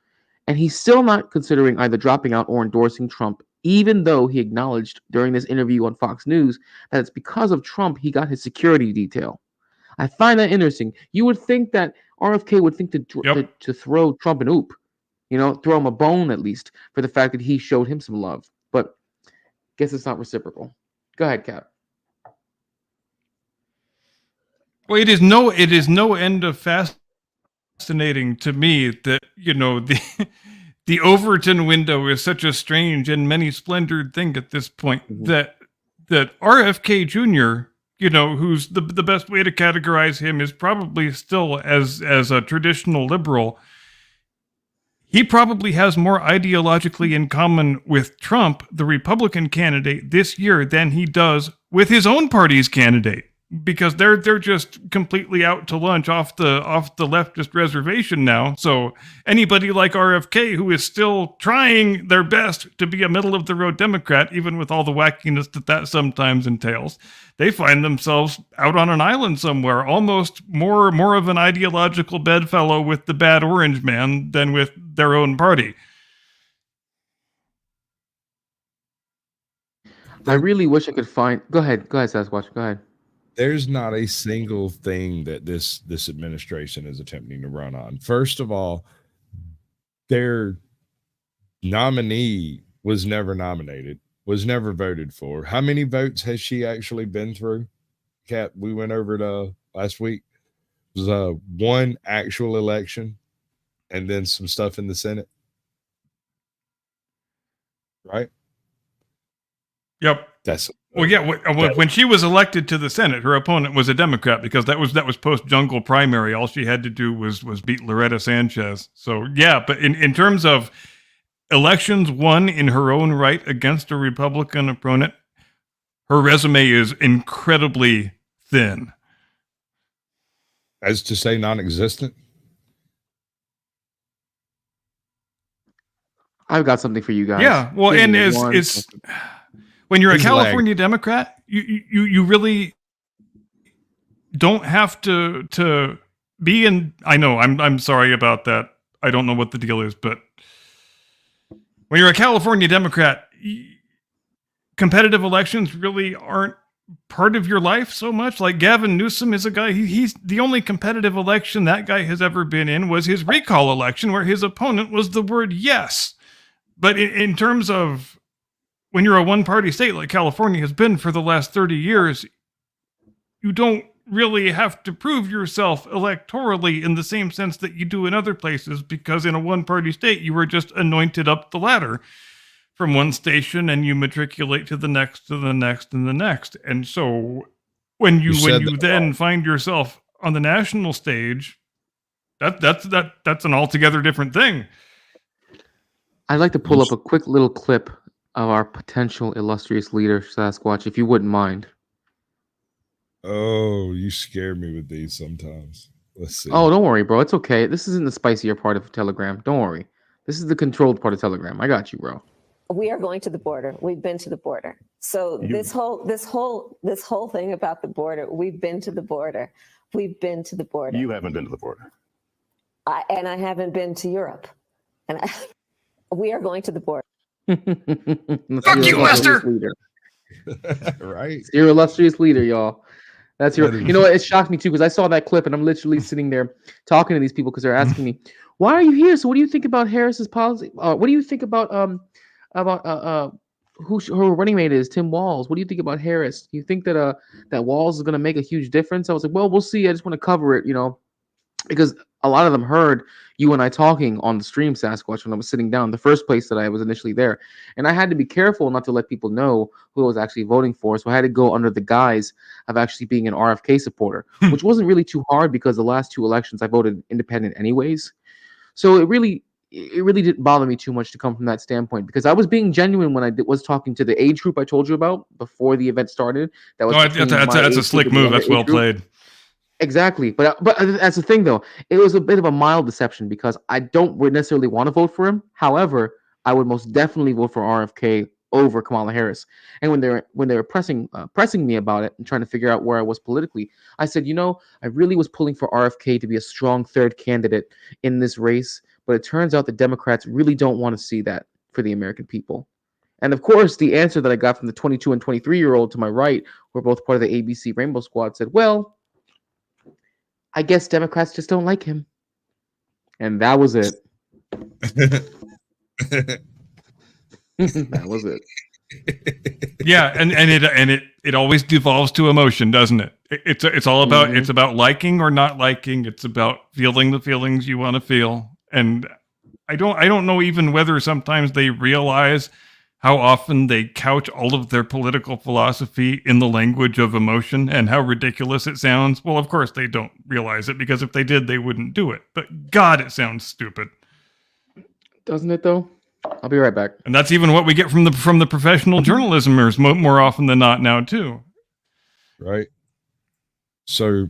Speaker 4: And he's still not considering either dropping out or endorsing Trump, even though he acknowledged during this interview on Fox News that it's because of Trump he got his security detail. I find that interesting. You would think that RFK would think to throw Trump an oop, throw him a bone at least for the fact that he showed him some love. But guess it's not reciprocal. Go ahead, Cap.
Speaker 2: Well, it is no end of fascinating to me that the Overton window is such a strange and many splendored thing at this point that RFK Jr., who's the best way to categorize him is probably still as a traditional liberal. He probably has more ideologically in common with Trump, the Republican candidate, this year than he does with his own party's candidate, because they're just completely out to lunch off the leftist reservation now. So anybody like RFK who is still trying their best to be a middle of the road Democrat, even with all the wackiness that sometimes entails, they find themselves out on an island somewhere, almost more of an ideological bedfellow with the bad orange man than with their own party.
Speaker 4: I really wish I could find. Go ahead, Sasquatch. Go ahead.
Speaker 1: There's not a single thing that this administration is attempting to run on. First of all, their nominee was never nominated, was never voted for. How many votes has she actually been through? Cap, we went over it last week. It was one actual election and then some stuff in the Senate. Right?
Speaker 2: Yep. Well, yeah. When she was elected to the Senate, her opponent was a Democrat because that was post jungle primary. All she had to do was beat Loretta Sanchez. So yeah, but in terms of elections won in her own right against a Republican opponent, her resume is incredibly thin.
Speaker 1: As to say non-existent?
Speaker 4: I've got something for you guys.
Speaker 2: Yeah, well, and it's when you're a California Democrat, you really don't have to be in. I know, I'm sorry about that. I don't know what the deal is, but when you're a California Democrat, competitive elections really aren't part of your life so much. Like Gavin Newsom is a guy, he's the only competitive election that guy has ever been in was his recall election where his opponent was the word yes. But in terms of when you're a one-party state like California has been for the last 30 years, you don't really have to prove yourself electorally in the same sense that you do in other places, because in a one-party state, you were just anointed up the ladder from one station and you matriculate to the next, to the next, and the next. And so when you then find yourself on the national stage, that's an altogether different thing.
Speaker 4: I'd like to pull up a quick little clip of our potential illustrious leader, Sasquatch, if you wouldn't mind.
Speaker 1: Oh, you scare me with these sometimes. Let's see.
Speaker 4: Oh, don't worry, bro. It's okay. This isn't the spicier part of Telegram. Don't worry. This is the controlled part of Telegram. I got you, bro.
Speaker 11: We are going to the border. We've been to the border. So this whole thing about the border, we've been to the border. We've been to the border.
Speaker 12: You haven't been to the border.
Speaker 11: I haven't been to Europe. We are going to the border.
Speaker 2: Fuck you, Lester.
Speaker 1: Right.
Speaker 4: It's your illustrious leader, y'all. That's your. You know what? It shocked me too because I saw that clip and I'm literally sitting there talking to these people because they're asking me, "Why are you here? So, what do you think about Harris's policy? What do you think about who her running mate is, Tim Walz? What do you think about Harris? Do you think that that Walz is going to make a huge difference?" I was like, "Well, we'll see. I just want to cover it, because a lot of them heard you and I talking on the stream, Sasquatch, when I was sitting down, the first place that I was initially there. And I had to be careful not to let people know who I was actually voting for. So I had to go under the guise of actually being an RFK supporter, which wasn't really too hard because the last 2 elections I voted independent anyways. So it really didn't bother me too much to come from that standpoint, because I was being genuine when I was talking to the age group I told you about before the event started. That was
Speaker 2: That's a slick move. That's well played.
Speaker 4: Exactly, but that's the thing though. It was a bit of a mild deception because I don't necessarily want to vote for him. However, I would most definitely vote for RFK over Kamala Harris. And when they were pressing me about it and trying to figure out where I was politically, I said, I really was pulling for RFK to be a strong third candidate in this race, but it turns out the Democrats really don't want to see that for the American people. And of course, the answer that I got from the 22 and 23-year-old to my right, who are both part of the ABC Rainbow Squad, said, well, I guess Democrats just don't like him. And that was it. That was it.
Speaker 2: Yeah, and it always devolves to emotion, doesn't it? It's all about it's about liking or not liking. It's about feeling the feelings you want to feel. And I don't know even whether sometimes they realize how often they couch all of their political philosophy in the language of emotion and how ridiculous it sounds. Well, of course they don't realize it, because if they did, they wouldn't do it. But God, it sounds stupid.
Speaker 4: Doesn't it though? I'll be right back.
Speaker 2: And that's even what we get from the professional journalismers more often than not now too.
Speaker 1: Right. So,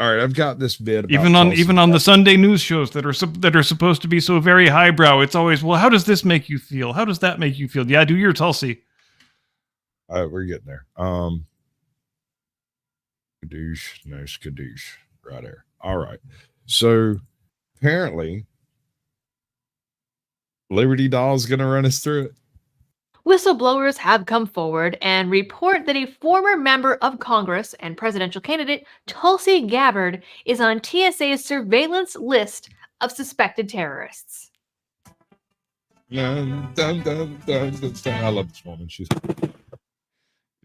Speaker 1: all right, I've got this bit about
Speaker 2: even on the Sunday news shows that are supposed to be so very highbrow. It's always, well, how does this make you feel? How does that make you feel? Yeah, do your Tulsi.
Speaker 1: All right, we're getting there. Skadoosh, no skadoosh, right there. All right. So apparently, Liberty Doll's going to run us through it.
Speaker 8: Whistleblowers have come forward and report that a former member of Congress and presidential candidate Tulsi Gabbard is on TSA's surveillance list of suspected terrorists.
Speaker 1: Dun, dun, dun, dun, dun, dun. I love this woman. She's
Speaker 2: the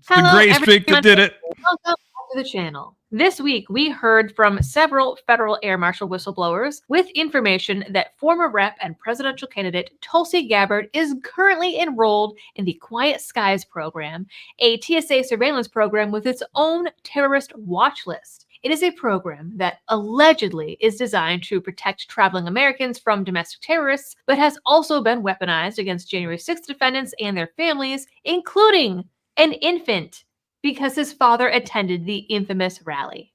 Speaker 2: gray streak that did it.
Speaker 8: Welcome to the channel. This week, we heard from several federal air marshal whistleblowers with information that former rep and presidential candidate Tulsi Gabbard is currently enrolled in the Quiet Skies program, a TSA surveillance program with its own terrorist watch list. It is a program that allegedly is designed to protect traveling Americans from domestic terrorists, but has also been weaponized against January 6th defendants and their families, including an infant, because his father attended the infamous rally.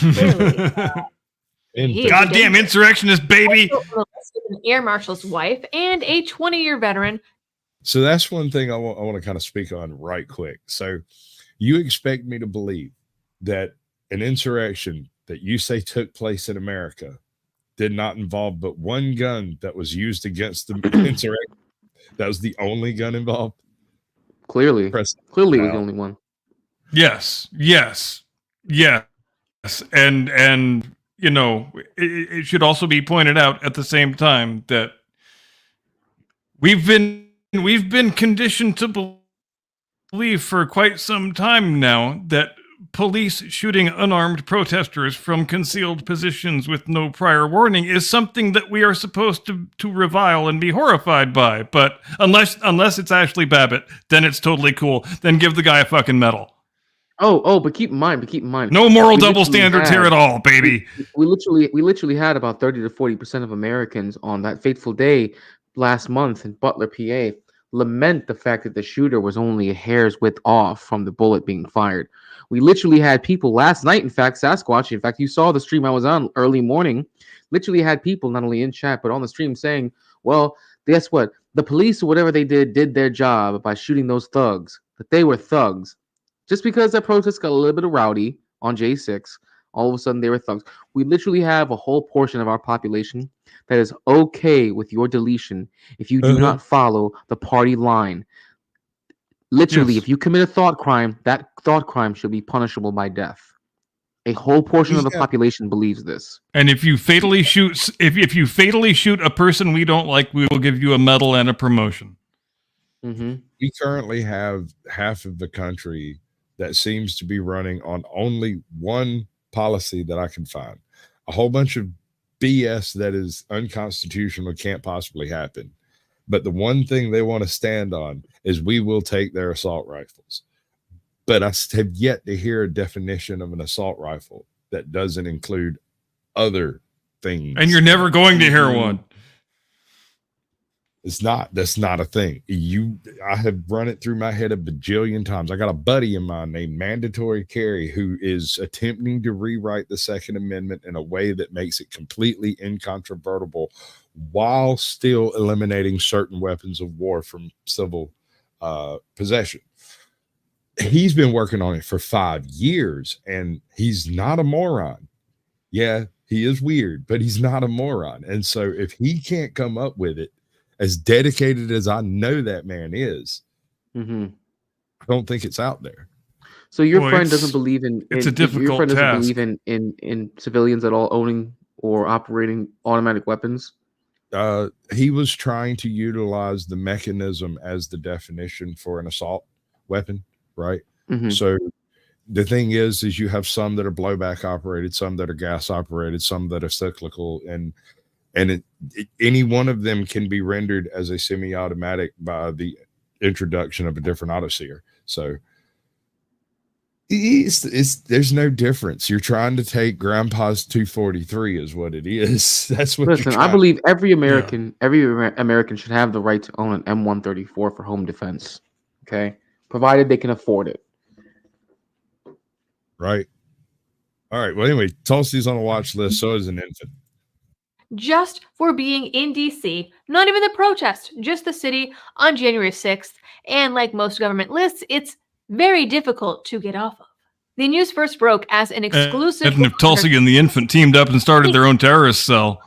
Speaker 8: Really,
Speaker 2: goddamn insurrectionist baby!
Speaker 8: An air marshal's wife and a 20-year veteran.
Speaker 1: So that's one thing I want to kind of speak on right quick. So you expect me to believe that an insurrection that you say took place in America did not involve but one gun that was used against the insurrection? That was the only gun involved?
Speaker 4: Clearly it was the only one.
Speaker 2: Yes. And it should also be pointed out at the same time that we've been conditioned to believe for quite some time now that police shooting unarmed protesters from concealed positions with no prior warning is something that we are supposed to revile and be horrified by. But unless it's Ashley Babbitt, then it's totally cool. Then give the guy a fucking medal.
Speaker 4: But keep in mind.
Speaker 2: No moral double standards here at all, baby.
Speaker 4: We literally had about 30 to 40% of Americans on that fateful day last month in Butler, PA, lament the fact that the shooter was only a hair's width off from the bullet being fired. We literally had people last night, in fact, Sasquatch, in fact, you saw the stream I was on early morning, literally had people not only in chat, but on the stream saying, well, guess what? The police or whatever they did their job by shooting those thugs, that they were thugs. Just because that protest got a little bit of rowdy on J6, all of a sudden they were thugs. We literally have a whole portion of our population that is okay with your deletion if you do not follow the party line. Literally, if you commit a thought crime, that thought crime should be punishable by death. A whole portion of the population believes this.
Speaker 2: And if you fatally shoot, if you fatally shoot a person we don't like, we will give you a medal and a promotion.
Speaker 4: Mm-hmm.
Speaker 1: We currently have half of the country that seems to be running on only one policy that I can find. A whole bunch of BS that is unconstitutional, can't possibly happen. But the one thing they want to stand on is we will take their assault rifles. But I have yet to hear a definition of an assault rifle that doesn't include other things.
Speaker 2: And you're never going to hear one.
Speaker 1: That's not a thing. I have run it through my head a bajillion times. I got a buddy of mine named Mandatory Carry who is attempting to rewrite the Second Amendment in a way that makes it completely incontrovertible while still eliminating certain weapons of war from civil possession. He's been working on it for 5 years, and he's not a moron. Yeah, he is weird, but he's not a moron. And so if he can't come up with it, as dedicated as I know that man is, I don't think it's out there.
Speaker 4: So your friend doesn't believe in
Speaker 2: it's a difficult
Speaker 4: your friend doesn't
Speaker 2: task.
Speaker 4: believe in civilians at all owning or operating automatic weapons?
Speaker 1: He was trying to utilize the mechanism as the definition for an assault weapon, right? So the thing is you have some that are blowback operated, some that are gas operated, some that are cyclical, and any one of them can be rendered as a semi-automatic by the introduction of a different autoseer. So there's no difference. You're trying to take grandpa's 243 is what it is. That's what.
Speaker 4: Listen, I believe every American should have the right to own an M134 for home defense. Okay, provided they can afford it.
Speaker 1: Right. All right. Well, anyway, Tulsi's on a watch list. So is an infant.
Speaker 12: Just for being in DC, not even the protest, just the city on January 6th. And like most government lists, it's very difficult to get off of. The news first broke as an exclusive.
Speaker 2: And if Tulsi and the infant teamed up and started their own terrorist cell.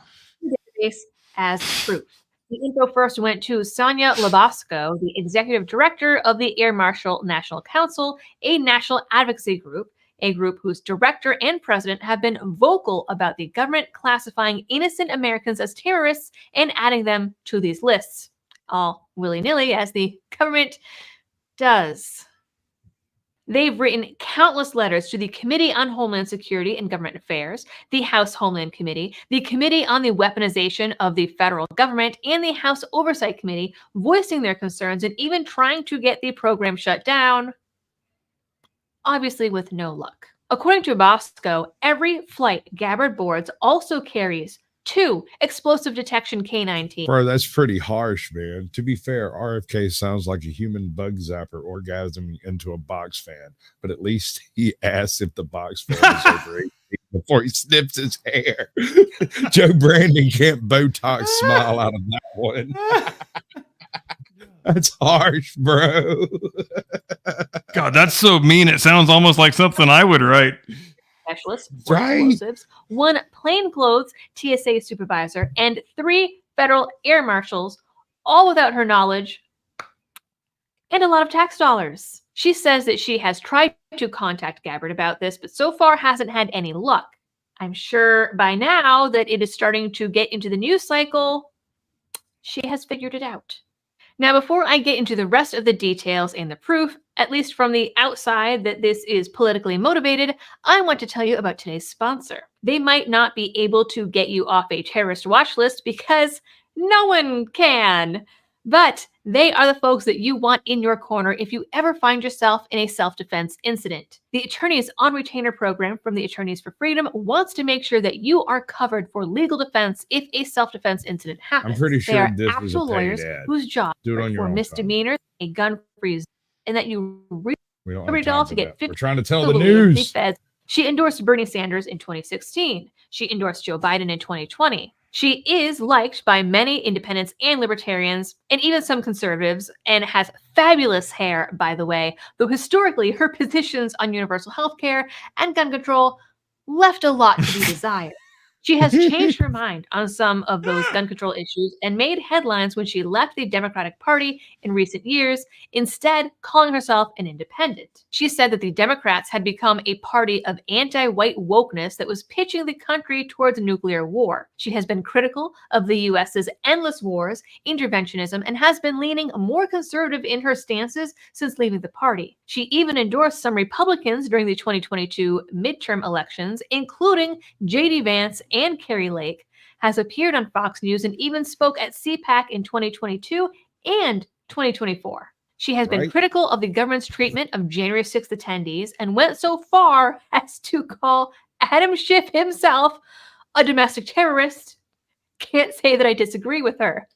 Speaker 12: As proof. The info first went to Sonia Labasco, the executive director of the Air Marshal National Council, a national advocacy group, a group whose director and president have been vocal about the government classifying innocent Americans as terrorists and adding them to these lists, all willy-nilly, as the government does. They've written countless letters to the Committee on Homeland Security and Government Affairs, the House Homeland Committee, the Committee on the Weaponization of the Federal Government, and the House Oversight Committee, voicing their concerns and even trying to get the program shut down, obviously with no luck. According to Bosco, every flight Gabbard boards also carries 2 explosive detection K9 teams.
Speaker 1: Bro, that's pretty harsh, man. To be fair, RFK sounds like a human bug zapper orgasming into a box fan, but at least he asks if the box fan is over 18 before he snips his hair. Joe Brandon can't Botox smile out of that one. That's harsh, bro.
Speaker 2: God, that's so mean. It sounds almost like something I would write.
Speaker 12: Specialists for explosives, 1 plainclothes TSA supervisor, and 3 federal air marshals, all without her knowledge, and a lot of tax dollars. She says that she has tried to contact Gabbard about this, but so far hasn't had any luck. I'm sure by now that it is starting to get into the news cycle, she has figured it out. Now, before I get into the rest of the details and the proof, at least from the outside, that this is politically motivated, I want to tell you about today's sponsor. They might not be able to get you off a terrorist watch list because no one can, but they are the folks that you want in your corner if you ever find yourself in a self-defense incident. The Attorneys on Retainer program from the Attorneys for Freedom wants to make sure that you are covered for legal defense if a self-defense incident happens.
Speaker 1: I'm pretty
Speaker 12: They
Speaker 1: sure
Speaker 12: are
Speaker 1: this is
Speaker 12: actual
Speaker 1: a paid
Speaker 12: lawyers
Speaker 1: ad.
Speaker 12: whose job
Speaker 1: Do it on your
Speaker 12: for
Speaker 1: own
Speaker 12: misdemeanors, a gun-free zone, and that you
Speaker 1: We don't have
Speaker 12: every
Speaker 1: time
Speaker 12: doll
Speaker 1: for
Speaker 12: to get
Speaker 1: that. We're
Speaker 12: 50
Speaker 1: trying to tell the
Speaker 12: illegally into
Speaker 1: news.
Speaker 12: feds. She endorsed Bernie Sanders in 2016. She endorsed Joe Biden in 2020. She is liked by many independents and libertarians, and even some conservatives, and has fabulous hair, by the way, though historically her positions on universal health care and gun control left a lot to be desired. She has changed her mind on some of those gun control issues and made headlines when she left the Democratic Party in recent years, instead calling herself an independent. She said that the Democrats had become a party of anti-white wokeness that was pitching the country towards a nuclear war. She has been critical of the US's endless wars, interventionism, and has been leaning more conservative in her stances since leaving the party. She even endorsed some Republicans during the 2022 midterm elections, including J.D. Vance and Carrie Lake, has appeared on Fox News and even spoke at CPAC in 2022 and 2024. She has been critical of the government's treatment of January 6th attendees and went so far as to call Adam Schiff himself a domestic terrorist. Can't say that I disagree with her.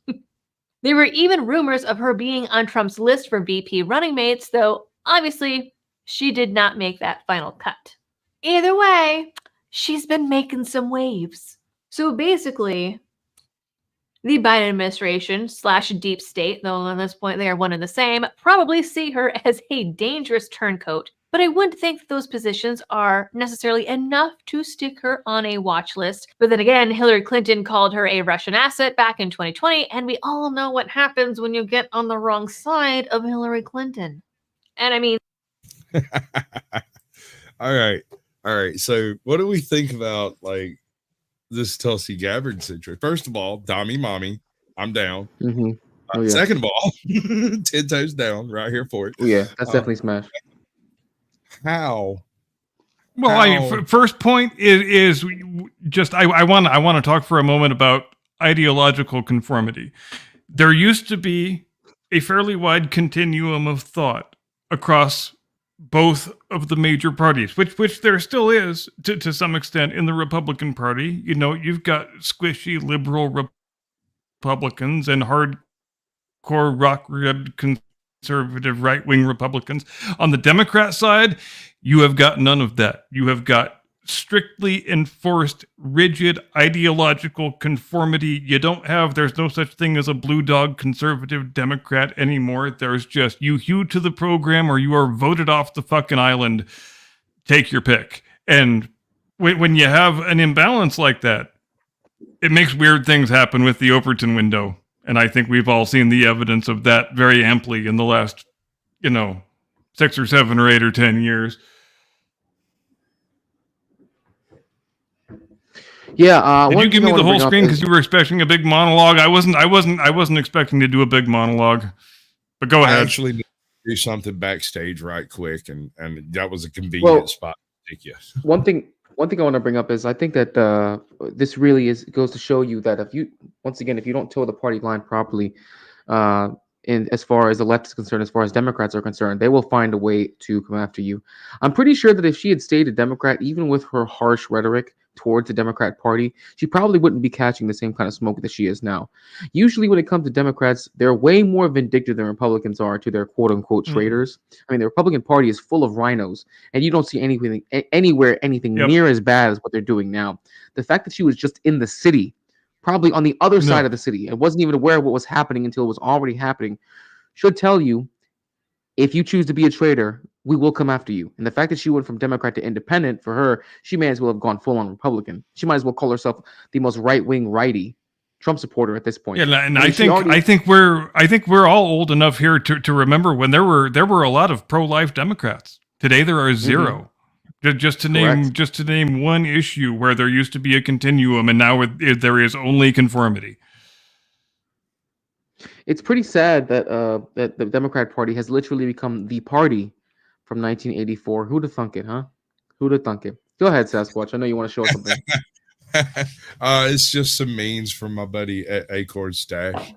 Speaker 12: There were even rumors of her being on Trump's list for VP running mates, though obviously she did not make that final cut. Either way, she's been making some waves. So basically, the Biden administration / deep state, though at this point they are one and the same, probably see her as a dangerous turncoat. But I wouldn't think that those positions are necessarily enough to stick her on a watch list. But then again, Hillary Clinton called her a Russian asset back in 2020, and we all know what happens when you get on the wrong side of Hillary Clinton. And I mean...
Speaker 1: All right. So what do we think about, like, this Tulsi Gabbard situation? First of all, Dommy Mommy, I'm down.
Speaker 4: Mm-hmm.
Speaker 1: Second of all, 10 toes down, right here for it.
Speaker 4: Yeah, that's definitely smash.
Speaker 1: How?
Speaker 2: Well, first point is just I want to talk for a moment about ideological conformity. There used to be a fairly wide continuum of thought across both of the major parties, which there still is to some extent in the Republican Party. You know, you've got squishy liberal Republicans and hardcore rock red conservative right-wing Republicans. On the Democrat side, you have got none of that. You have got strictly enforced, rigid ideological conformity. There's no such thing as a blue dog conservative Democrat anymore. There's just you hew to the program or you are voted off the fucking island. Take your pick. And when you have an imbalance like that, it makes weird things happen with the Overton window. And I think we've all seen the evidence of that very amply in the last, 6 or 7 or 8 or 10 years.
Speaker 4: Yeah.
Speaker 2: Did you give me the whole screen because you were expecting a big monologue? I wasn't expecting to do a big monologue. But go ahead.
Speaker 1: I actually need to do something backstage right quick, and that was a convenient spot to take you.
Speaker 4: One thing I want to bring up is I think that this really goes to show you that if you don't toe the party line properly, in as far as the left is concerned, as far as Democrats are concerned, they will find a way to come after you. I'm pretty sure that if she had stayed a Democrat, even with her harsh rhetoric towards the Democrat Party, she probably wouldn't be catching the same kind of smoke that she is now. Usually when it comes to Democrats, they're way more vindictive than Republicans are to their quote-unquote traitors. I mean, the Republican Party is full of rhinos, and you don't see anything near as bad as what they're doing now. The fact that she was just in the city, probably on the other side of the city, and wasn't even aware of what was happening until it was already happening, should tell you, if you choose to be a traitor, we will come after you. And the fact that she went from Democrat to independent, for her, she may as well have gone full on Republican. She might as well call herself the most right-wing righty Trump supporter at this point.
Speaker 2: Yeah, and I think we're all old enough here to remember when there were a lot of pro-life Democrats. Today there are zero. Just to name one issue where there used to be a continuum, and now there is only conformity.
Speaker 4: It's pretty sad that that the Democrat Party has literally become the party from 1984. Who'd have thunk it, huh? Who'd have thunk it? Go ahead, Sasquatch. I know you want to show us something.
Speaker 1: It's just some memes from my buddy Acorn Stash.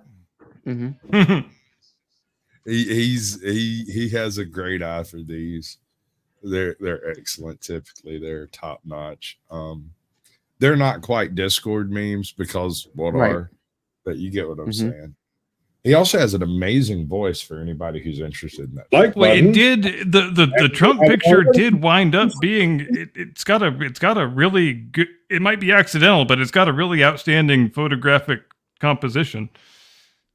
Speaker 4: Mm-hmm.
Speaker 1: He has a great eye for these. They're excellent. Typically, they're top notch. They're not quite Discord memes because are, but you get what I'm saying. He also has an amazing voice for anybody who's interested in that.
Speaker 2: It did the Trump picture did wind up being it's got a really good. It might be accidental, but it's got a really outstanding photographic composition.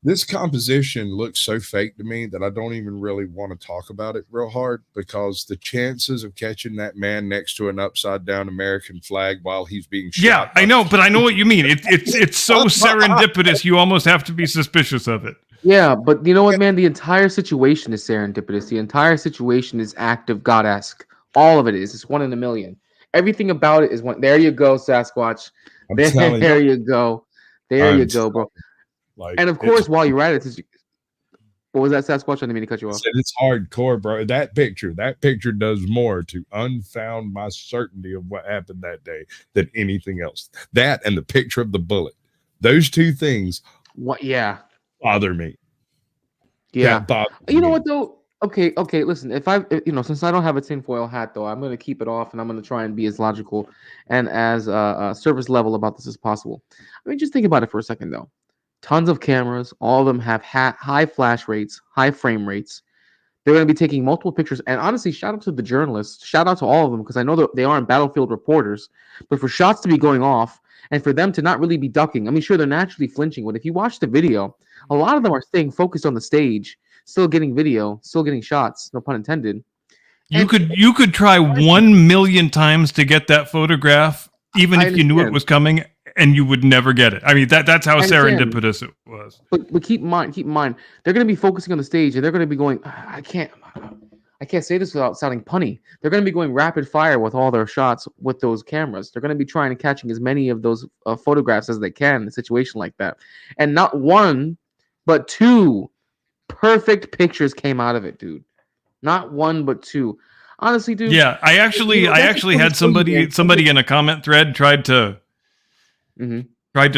Speaker 1: This composition looks so fake to me that I don't even really want to talk about it real hard, because the chances of catching that man next to an upside down American flag while he's being shot.
Speaker 2: Yeah, I know, but I know what you mean. It's so serendipitous, you almost have to be suspicious of it.
Speaker 4: Yeah, but you know what, man? The entire situation is serendipitous. The entire situation is active God-esque. All of it is. It's 1 in a million. Everything about it is one. There you go, Sasquatch. There you go. There you go, bro.
Speaker 1: Like,
Speaker 4: and of course, while you're at it, what was that, Sasquatch? I didn't mean to cut you off.
Speaker 1: It's hardcore, bro. That picture does more to unfound my certainty of what happened that day than anything else. That and the picture of the bullet. Those two things.
Speaker 4: What? Yeah.
Speaker 1: Bother me.
Speaker 4: Yeah. You know what though? Okay. Listen, since I don't have a tinfoil hat though, I'm gonna keep it off and I'm gonna try and be as logical and as service level about this as possible. I mean, just think about it for a second though. Tons of cameras, all of them have high flash rates, high frame rates. They're going to be taking multiple pictures. And honestly, shout out to the journalists. Shout out to all of them, because I know that they aren't battlefield reporters. But for shots to be going off and for them to not really be ducking, I mean, sure, they're naturally flinching. But if you watch the video, a lot of them are staying focused on the stage, still getting video, still getting shots, no pun intended.
Speaker 2: You could try 1 million times to get that photograph, even if you knew it was coming, and you would never get it. I mean, that's how serendipitous it was.
Speaker 4: But keep in mind, they're going to be focusing on the stage, and they're going to be going. I can't say this without sounding punny. They're going to be going rapid fire with all their shots with those cameras. They're going to be trying to catching as many of those photographs as they can in a situation like that. And not one, but 2 perfect pictures came out of it, dude. Not 1, but 2. Honestly, dude.
Speaker 2: Yeah, I actually had somebody in a comment thread tried to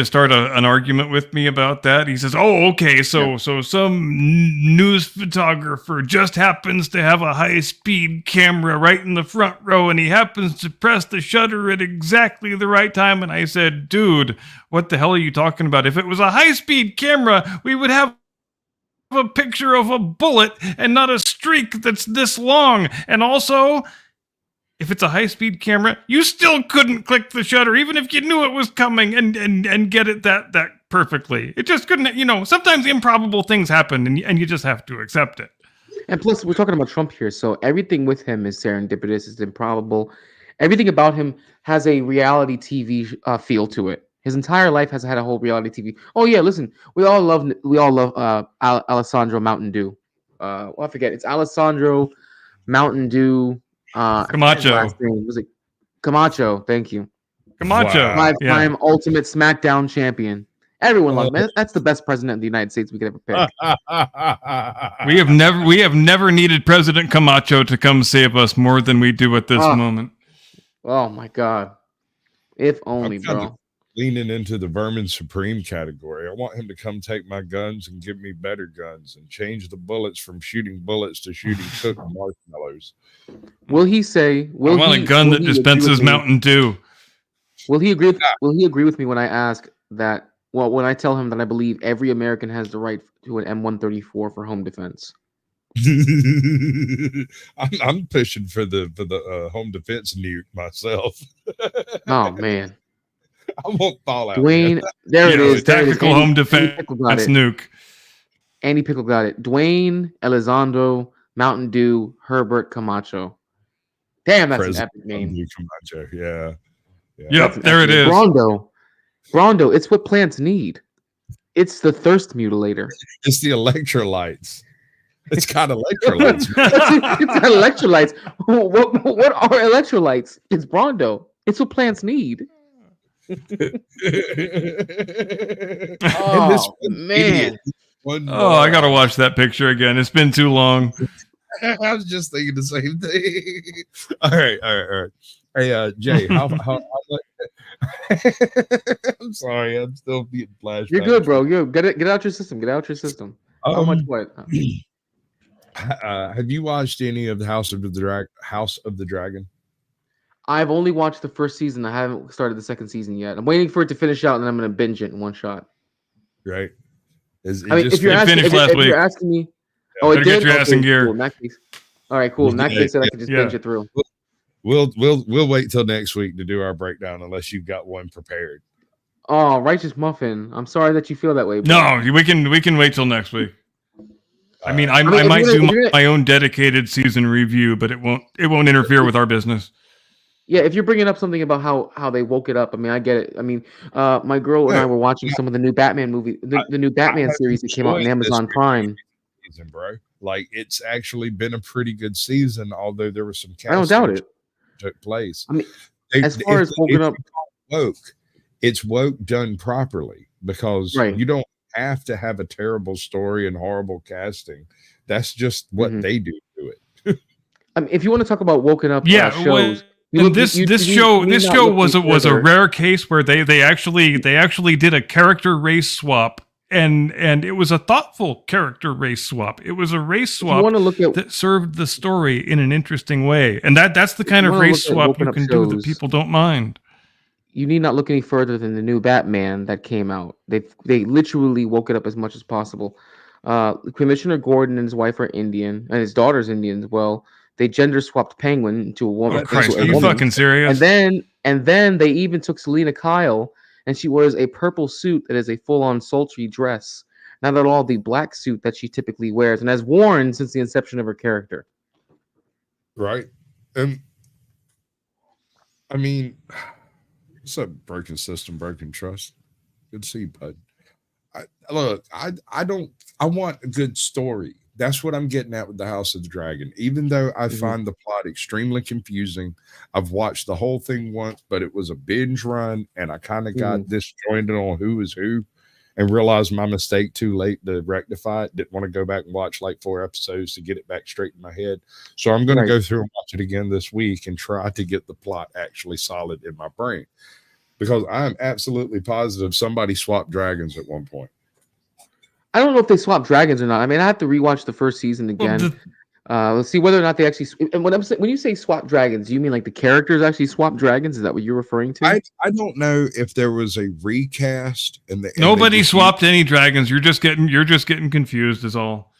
Speaker 2: start an argument with me about that. He says, "Oh, okay, so some news photographer just happens to have a high-speed camera right in the front row, and he happens to press the shutter at exactly the right time." And I said, "Dude, what the hell are you talking about? If it was a high-speed camera, we would have a picture of a bullet and not a streak that's this long. And also, if it's a high-speed camera, you still couldn't click the shutter, even if you knew it was coming and get it that perfectly. It just couldn't, sometimes improbable things happen and you just have to accept it."
Speaker 4: And plus, we're talking about Trump here, so everything with him is serendipitous, it's improbable. Everything about him has a reality TV feel to it. His entire life has had a whole reality TV. Oh yeah, listen, we all love Alessandro Mountain Dew. I forget, it's Alessandro Mountain Dew.
Speaker 2: Camacho.
Speaker 4: Was it Camacho? Thank you.
Speaker 2: Camacho. Wow.
Speaker 4: 5-time Ultimate SmackDown champion. Everyone loves him. That's the best president of the United States we could ever pick.
Speaker 2: We have never needed President Camacho to come save us more than we do at this moment.
Speaker 4: Oh my God. If only, bro.
Speaker 1: Leaning into the Vermin Supreme category. I want him to come take my guns and give me better guns and change the bullets from shooting bullets to shooting cooked marshmallows.
Speaker 4: Will he say?
Speaker 2: I want a gun that dispenses Mountain Dew.
Speaker 4: Will he agree? Will he agree with me when I ask that? Well, when I tell him that I believe every American has the right to an M134 for home defense.
Speaker 1: I'm pushing for the home defense nuke myself.
Speaker 4: Oh man.
Speaker 1: I won't fall out.
Speaker 4: Dwayne, there it is.
Speaker 2: Tactical home defense nuke.
Speaker 4: Andy Pickle got it. Dwayne, Elizondo, Mountain Dew, Herbert Camacho. Damn, that's an epic name.
Speaker 1: Camacho, yeah.
Speaker 2: Yep, there it is.
Speaker 4: Brondo, it's what plants need. It's the thirst mutilator.
Speaker 1: It's the electrolytes. It's got electrolytes.
Speaker 4: It's got electrolytes. What are electrolytes? It's Brondo. It's what plants need.
Speaker 2: Oh man! I gotta watch that picture again. It's been too long.
Speaker 1: I was just thinking the same thing. All right. Hey, Jay, how I'm sorry, I'm still being flashback.
Speaker 4: You're good, bro. Get it out your system. Get out your system. How much what?
Speaker 1: Have you watched any of the House of the Dragon?
Speaker 4: I've only watched the first season. I haven't started the second season yet. I'm waiting for it to finish out, and then I'm going to binge it in one shot.
Speaker 1: Right.
Speaker 4: If you're asking me, it did.
Speaker 2: Your ass in gear.
Speaker 4: Cool. All right, cool. In that case, I can just binge it through.
Speaker 1: We'll wait till next week to do our breakdown, unless you've got one prepared.
Speaker 4: Oh, Righteous Muffin. I'm sorry that you feel that way. Bro.
Speaker 2: No, we can wait till next week. I mean, I
Speaker 4: mean, if
Speaker 2: might
Speaker 4: you're
Speaker 2: do
Speaker 4: gonna-
Speaker 2: my own dedicated season review, but it won't interfere with our business.
Speaker 4: Yeah, if you're bringing up something about how they woke it up, I mean, I get it. I mean, my girl and I were watching some of the new Batman movie, the new Batman series that came out on
Speaker 1: enjoyed this
Speaker 4: Amazon Prime.
Speaker 1: season, bro. Like, it's actually been a pretty good season, although there were some
Speaker 4: I don't doubt it.
Speaker 1: took place.
Speaker 4: I mean, as far as woken up,
Speaker 1: woke, it's woke done properly, because
Speaker 4: Right.
Speaker 1: you don't have to have a terrible story and horrible casting. That's just what they do to it.
Speaker 4: I mean, if you want to talk about woken up
Speaker 2: Yeah,
Speaker 4: shows,
Speaker 2: this show was a rare case where they actually did a character race swap, and it was a thoughtful character race swap. It was a race swap
Speaker 4: wanna look at-
Speaker 2: that served the story in an interesting way, and that's the kind of
Speaker 4: wanna
Speaker 2: race
Speaker 4: look at
Speaker 2: swap
Speaker 4: woken
Speaker 2: you
Speaker 4: up
Speaker 2: can do that
Speaker 4: shows,
Speaker 2: people don't mind.
Speaker 4: You need not look any further than the new Batman that came out. They literally woke it up as much as possible. Commissioner Gordon and his wife are Indian, and his daughter's Indian as well. They gender swapped Penguin into a woman.
Speaker 2: Oh, Christ,
Speaker 4: into a
Speaker 2: are you
Speaker 4: woman.
Speaker 2: fucking serious?
Speaker 4: And then they even took Selena Kyle, and she wears a purple suit that is a full-on sultry dress, not at all the black suit that she typically wears and has worn since the inception of her character.
Speaker 1: Right. I mean, it's a broken system, broken trust. Good to see you, bud. I want a good story. That's what I'm getting at with the House of the Dragon. Even though I find the plot extremely confusing, I've watched the whole thing once, but it was a binge run, and I kind of got disjointed on who is who, and realized my mistake too late to rectify it. Didn't want to go back and watch like 4 episodes to get it back straight in my head. So I'm going to go through and watch it again this week and try to get the plot actually solid in my brain, because I'm absolutely positive somebody swapped dragons at one point.
Speaker 4: I don't know if they swapped dragons or not. I mean, I have to rewatch the first season again. Let's see whether or not they actually. And when you say swap dragons, do you mean like the characters actually swap dragons? Is that what you're referring to?
Speaker 1: I don't know if there was a recast and
Speaker 2: Nobody swapped any dragons. You're just getting confused, is all.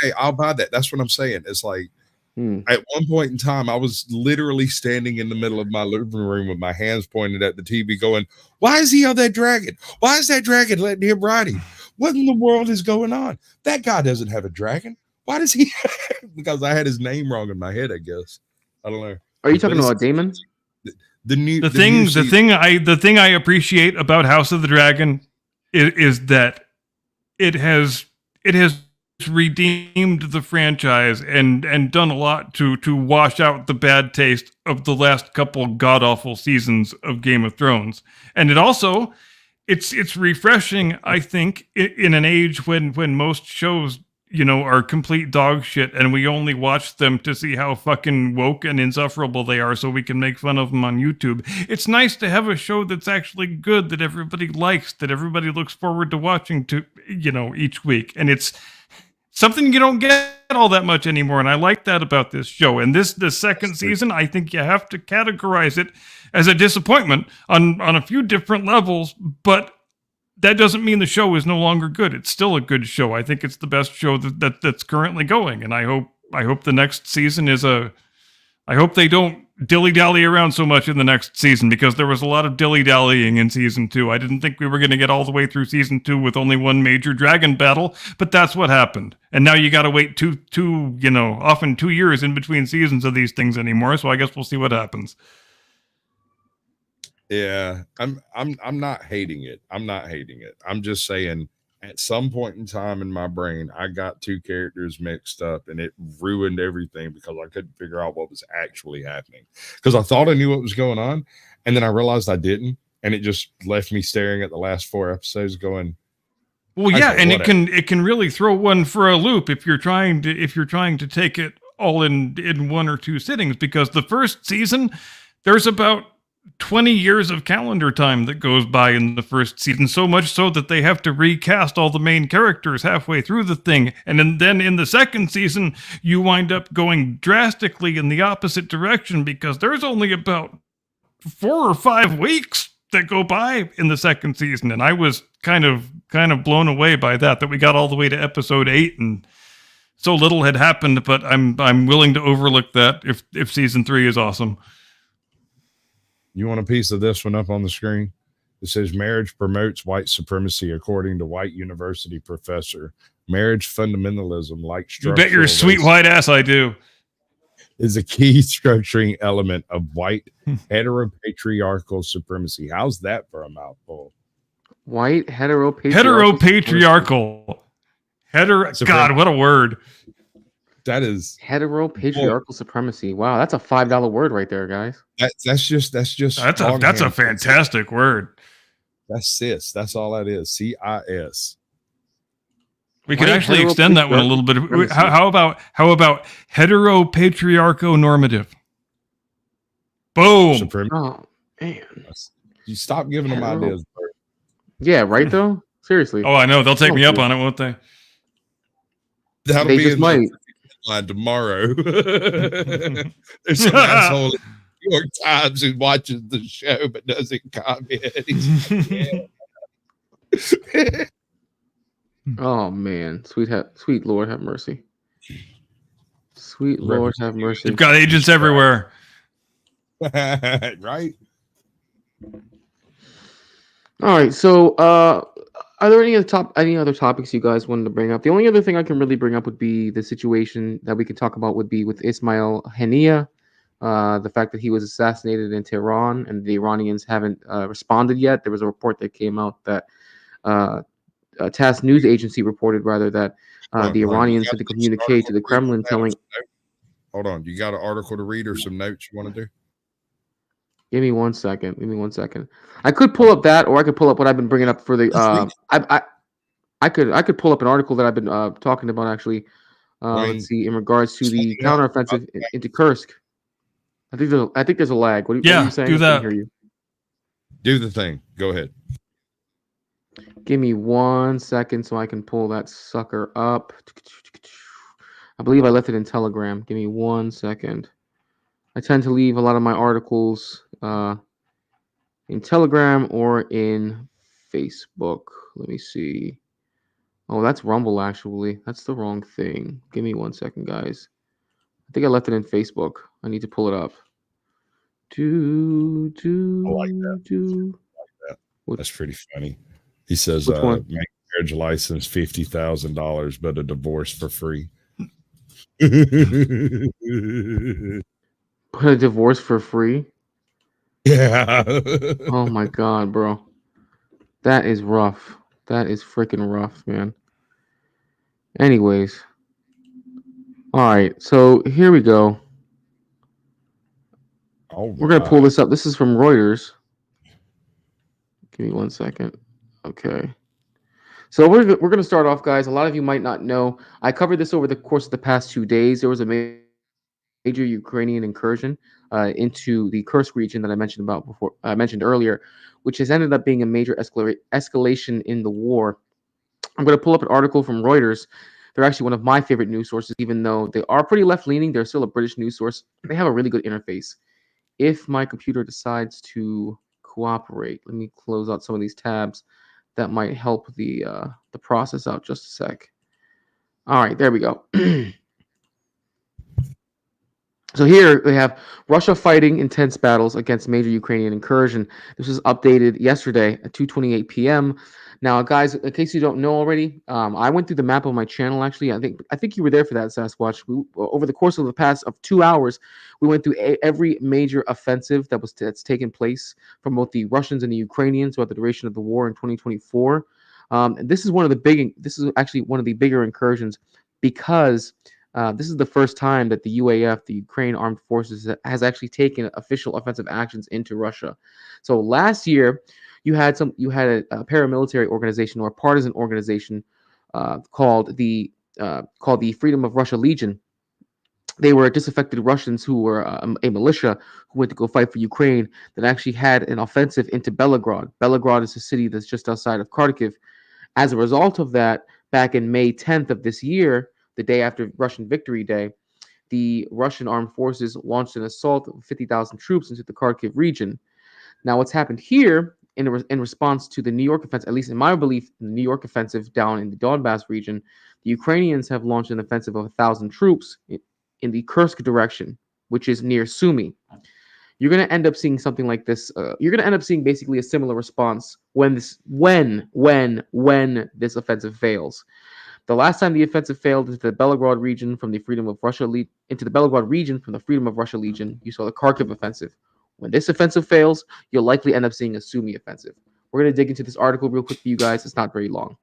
Speaker 1: Okay, I'll buy that. That's what I'm saying. It's like at one point in time, I was literally standing in the middle of my living room with my hands pointed at the TV, going, "Why is he on that dragon? Why is that dragon letting him ride him? What in the world is going on? That guy doesn't have a dragon. Why does he?" Because I had his name wrong in my head, I guess. I don't know.
Speaker 4: Are you talking about Damon?
Speaker 2: The thing I appreciate about House of the Dragon is that it has redeemed the franchise and done a lot to wash out the bad taste of the last couple god awful seasons of Game of Thrones. And it also it's refreshing, I think, in an age when most shows, are complete dog shit, and we only watch them to see how fucking woke and insufferable they are so we can make fun of them on YouTube. It's nice to have a show that's actually good, that everybody likes, that everybody looks forward to watching each week. And it's something you don't get all that much anymore, and I like that about this show. And the second season, I think you have to categorize it as a disappointment on a few different levels, but that doesn't mean the show is no longer good. It's still a good show. I think it's the best show that's currently going, and I hope the next season I hope they don't dilly-dally around so much in the next season, because there was a lot of dilly-dallying in season 2. I didn't think we were going to get all the way through season 2 with only one major dragon battle, but that's what happened. And now you got to wait often 2 years in between seasons of these things anymore. So I guess we'll see what happens.
Speaker 1: Yeah, I'm not hating it. I'm just saying, at some point in time in my brain, I got 2 characters mixed up, and it ruined everything because I couldn't figure out what was actually happening. Because I thought I knew what was going on, and then I realized I didn't, and it just left me staring at the last 4 episodes, going,
Speaker 2: "Well, yeah." And it can really throw one for a loop if you're trying to take it all in 1 or 2 sittings. Because the first season, there's about 20 years of calendar time that goes by in the first season, so much so that they have to recast all the main characters halfway through the thing. And then in the second season, you wind up going drastically in the opposite direction, because there's only about 4 or 5 weeks that go by in the second season. And I was kind of blown away by that we got all the way to episode 8 and so little had happened. But I'm willing to overlook that if season 3 is awesome.
Speaker 1: "You want a piece of this one up on the screen?" It says marriage promotes white supremacy, according to white university professor. Marriage fundamentalism, like
Speaker 2: You bet your sweet
Speaker 1: racism,
Speaker 2: white ass I do.
Speaker 1: is a key structuring element of white heteropatriarchal supremacy. How's that for a mouthful?
Speaker 4: White
Speaker 2: Heteropatriarchal. God, what a word.
Speaker 1: That is
Speaker 4: heteropatriarchal supremacy. Wow, that's a $5 word right there, guys.
Speaker 1: That's just
Speaker 2: That's a fantastic word.
Speaker 1: That's cis. That's all that is. CIS.
Speaker 2: We could actually extend that one a little bit. How about heteropatriarcho normative? Boom.
Speaker 4: Oh man,
Speaker 1: you stop giving them ideas. Bert.
Speaker 4: Yeah, right though. Seriously.
Speaker 2: Oh, I know. They'll take me up on it, won't they?
Speaker 1: That'll
Speaker 4: They
Speaker 1: be
Speaker 4: just
Speaker 1: in
Speaker 4: might.
Speaker 1: the headline tomorrow. There's some asshole in the New York Times who watches the show but doesn't comment.
Speaker 4: Oh man, sweet Lord have mercy. Sweet Lord have mercy.
Speaker 2: They've got agents everywhere.
Speaker 1: Right?
Speaker 4: All right. So, are there any other topics you guys wanted to bring up? The only other thing I can really bring up would be the situation that we could talk about would be with Ismail Haniyeh, the fact that he was assassinated in Tehran and the Iranians haven't responded yet. There was a report that came out that TASS news agency reported rather that the Iranians had to communicate to the Kremlin telling.
Speaker 1: Hold on, you got an article to read or some notes you want to do?
Speaker 4: Give me 1 second. I could pull up that, or I could pull up what I've been bringing up for the. I could pull up an article that I've been talking about actually. Let's see, in regards to the counteroffensive into Kursk. I think there's a lag. What are you saying?
Speaker 2: Do that.
Speaker 4: I can't hear you.
Speaker 1: Do the thing. Go ahead.
Speaker 4: Give me 1 second so I can pull that sucker up. I believe I left it in Telegram. Give me 1 second. I tend to leave a lot of my articles in Telegram or in Facebook. Let me see. Oh, that's Rumble, actually. That's the wrong thing. Give me 1 second, guys. I think I left it in Facebook. I need to pull it up.
Speaker 1: I like that. That's pretty funny. He says,
Speaker 4: Which one?
Speaker 1: make marriage license $50,000, but a divorce for free.
Speaker 4: Put a divorce for free?
Speaker 1: Yeah.
Speaker 4: Oh my God, bro. That is rough. That is freaking rough, man. Anyways. All right. So here we go. We're going to pull this up. This is from Reuters. Give me 1 second. Okay. So we're going to start off, guys. A lot of you might not know. I covered this over the course of the past 2 days. There was a major Ukrainian incursion into the Kursk region that I mentioned earlier, which has ended up being a major escalation in the war. I'm going to pull up an article from Reuters. They're actually one of my favorite news sources, even though they are pretty left-leaning. They're still a British news source. They have a really good interface. If my computer decides to cooperate, let me close out some of these tabs. That might help the process out just a sec. All right, there we go. So here we have Russia fighting intense battles against major Ukrainian incursion. This was updated yesterday at 2:28 p.m. Now, guys, in case you don't know already, I went through the map on my channel. Actually, I think you were there for that, Sasquatch. Over the course of the past 2 hours, we went through every major offensive that's taken place from both the Russians and the Ukrainians throughout the duration of the war in 2024. And this is actually one of the bigger incursions because this is the first time that the UAF, the Ukraine Armed Forces, has actually taken official offensive actions into Russia. So last year, you had a paramilitary organization or a partisan organization called the Freedom of Russia Legion. They were disaffected Russians who were a militia who went to go fight for Ukraine that actually had an offensive into Belgorod. Belgorod is a city that's just outside of Kharkiv. As a result of that, back in May 10th of this year, the day after Russian Victory Day, the Russian armed forces launched an assault of 50,000 troops into the Kharkiv region. Now, what's happened here in response to the New York offensive, at least in my belief, the New York offensive down in the Donbass region, the Ukrainians have launched an offensive of 1,000 troops in the Kursk direction, which is near Sumy. you're going to end up seeing something like this. You're going to end up seeing basically a similar response when this offensive fails. The last time the offensive failed into the Belgorod region from the Freedom of Russia Legion, you saw the Kharkiv offensive. When this offensive fails, you'll likely end up seeing a Sumy offensive. We're going to dig into this article real quick for you guys. It's not very long.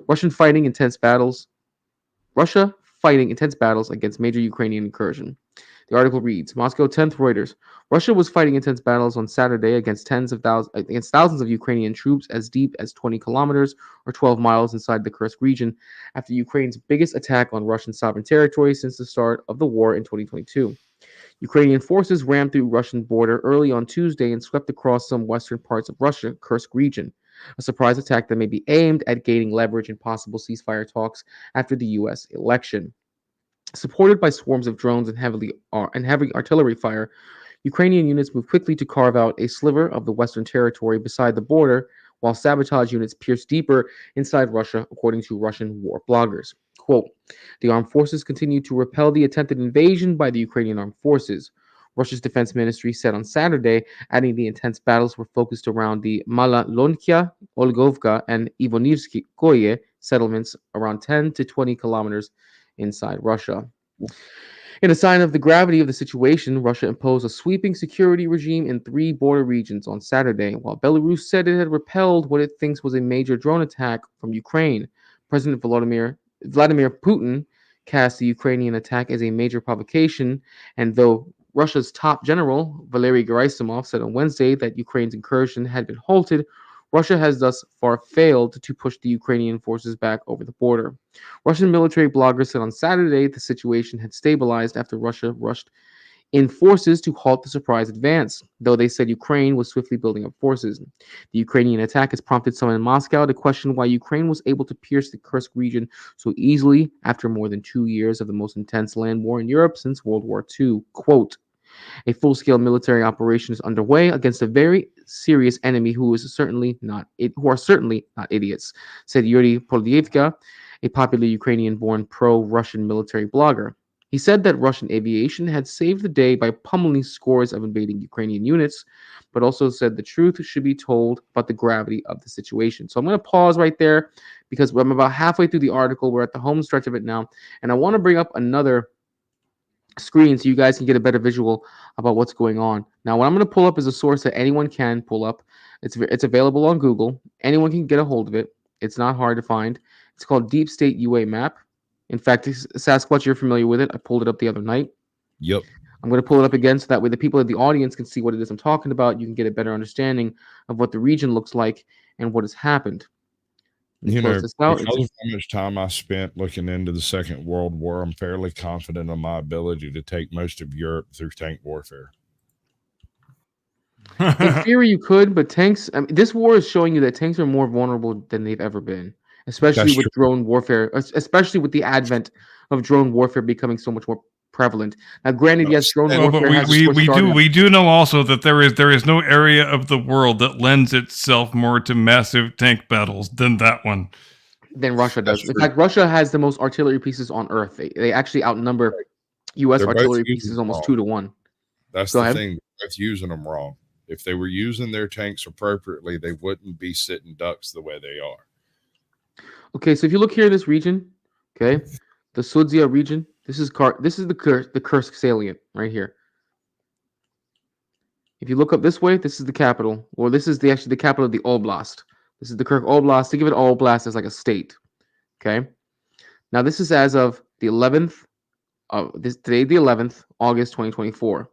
Speaker 4: Russia fighting intense battles against major Ukrainian incursion. The article reads, Moscow 10th Reuters. Russia was fighting intense battles on Saturday against thousands of Ukrainian troops as deep as 20 kilometers or 12 miles inside the Kursk region after Ukraine's biggest attack on Russian sovereign territory since the start of the war in 2022. Ukrainian forces rammed through Russian border early on Tuesday and swept across some western parts of Russia, Kursk region, a surprise attack that may be aimed at gaining leverage in possible ceasefire talks after the U.S. election. Supported by swarms of drones and heavy artillery fire, Ukrainian units moved quickly to carve out a sliver of the western territory beside the border, while sabotage units pierced deeper inside Russia, according to Russian war bloggers. Quote, the armed forces continued to repel the attempted invasion by the Ukrainian armed forces. Russia's defense ministry said on Saturday, adding the intense battles were focused around the Malolonkia, Olgovka, and Ivonivskoye settlements around 10 to 20 kilometers inside Russia. In a sign of the gravity of the situation, Russia imposed a sweeping security regime in 3 border regions on Saturday, while Belarus said it had repelled what it thinks was a major drone attack from Ukraine. President Vladimir Putin cast the Ukrainian attack as a major provocation, and though Russia's top general, Valery Gerasimov, said on Wednesday that Ukraine's incursion had been halted, Russia has thus far failed to push the Ukrainian forces back over the border. Russian military bloggers said on Saturday the situation had stabilized after Russia rushed in forces to halt the surprise advance, though they said Ukraine was swiftly building up forces. The Ukrainian attack has prompted some in Moscow to question why Ukraine was able to pierce the Kursk region so easily after more than 2 years of the most intense land war in Europe since World War II. Quote, a full-scale military operation is underway against a very serious enemy who are certainly not idiots, said Yuri Polyevka, a popular Ukrainian-born pro-Russian military blogger. He said that Russian aviation had saved the day by pummeling scores of invading Ukrainian units, but also said the truth should be told about the gravity of the situation. So I'm going to pause right there because I'm about halfway through the article. We're at the home stretch of it now, and I want to bring up another screen so you guys can get a better visual about what's going on. Now, what I'm going to pull up is a source that anyone can pull up. It's available on Google. Anyone can get a hold of it. It's not hard to find. It's called Deep State UA Map. In fact, Sasquatch, you're familiar with it. I pulled it up the other night.
Speaker 1: Yep.
Speaker 4: I'm going to pull it up again so that way the people in the audience can see what it is I'm talking about. You can get a better understanding of what the region looks like and what has happened.
Speaker 1: You know, because of how much time I spent looking into the Second World War, I'm fairly confident of my ability to take most of Europe through tank warfare.
Speaker 4: In theory, you could, but tanks. I mean, this war is showing you that tanks are more vulnerable than they've ever been, especially with drone warfare, especially with the advent of drone warfare becoming so much more prevalent. Now, granted, yes, drone warfare has
Speaker 2: we do know also that there is no area of the world that lends itself more to massive tank battles than that one.
Speaker 4: Than Russia does. In fact, Russia has the most artillery pieces on Earth. They actually outnumber U.S. artillery pieces almost 2 to 1.
Speaker 1: That's the thing. They're both using them wrong. If they were using their tanks appropriately, they wouldn't be sitting ducks the way they are.
Speaker 4: Okay, so if you look here in this region, okay, the Sudzia region, this is the Kursk salient right here. If you look up this way, this is the capital, or this is actually the capital of the Oblast. This is the Kursk Oblast. Think of it Oblast as like a state. Okay. Now this is as of the 11th of today, the 11th, August 2024.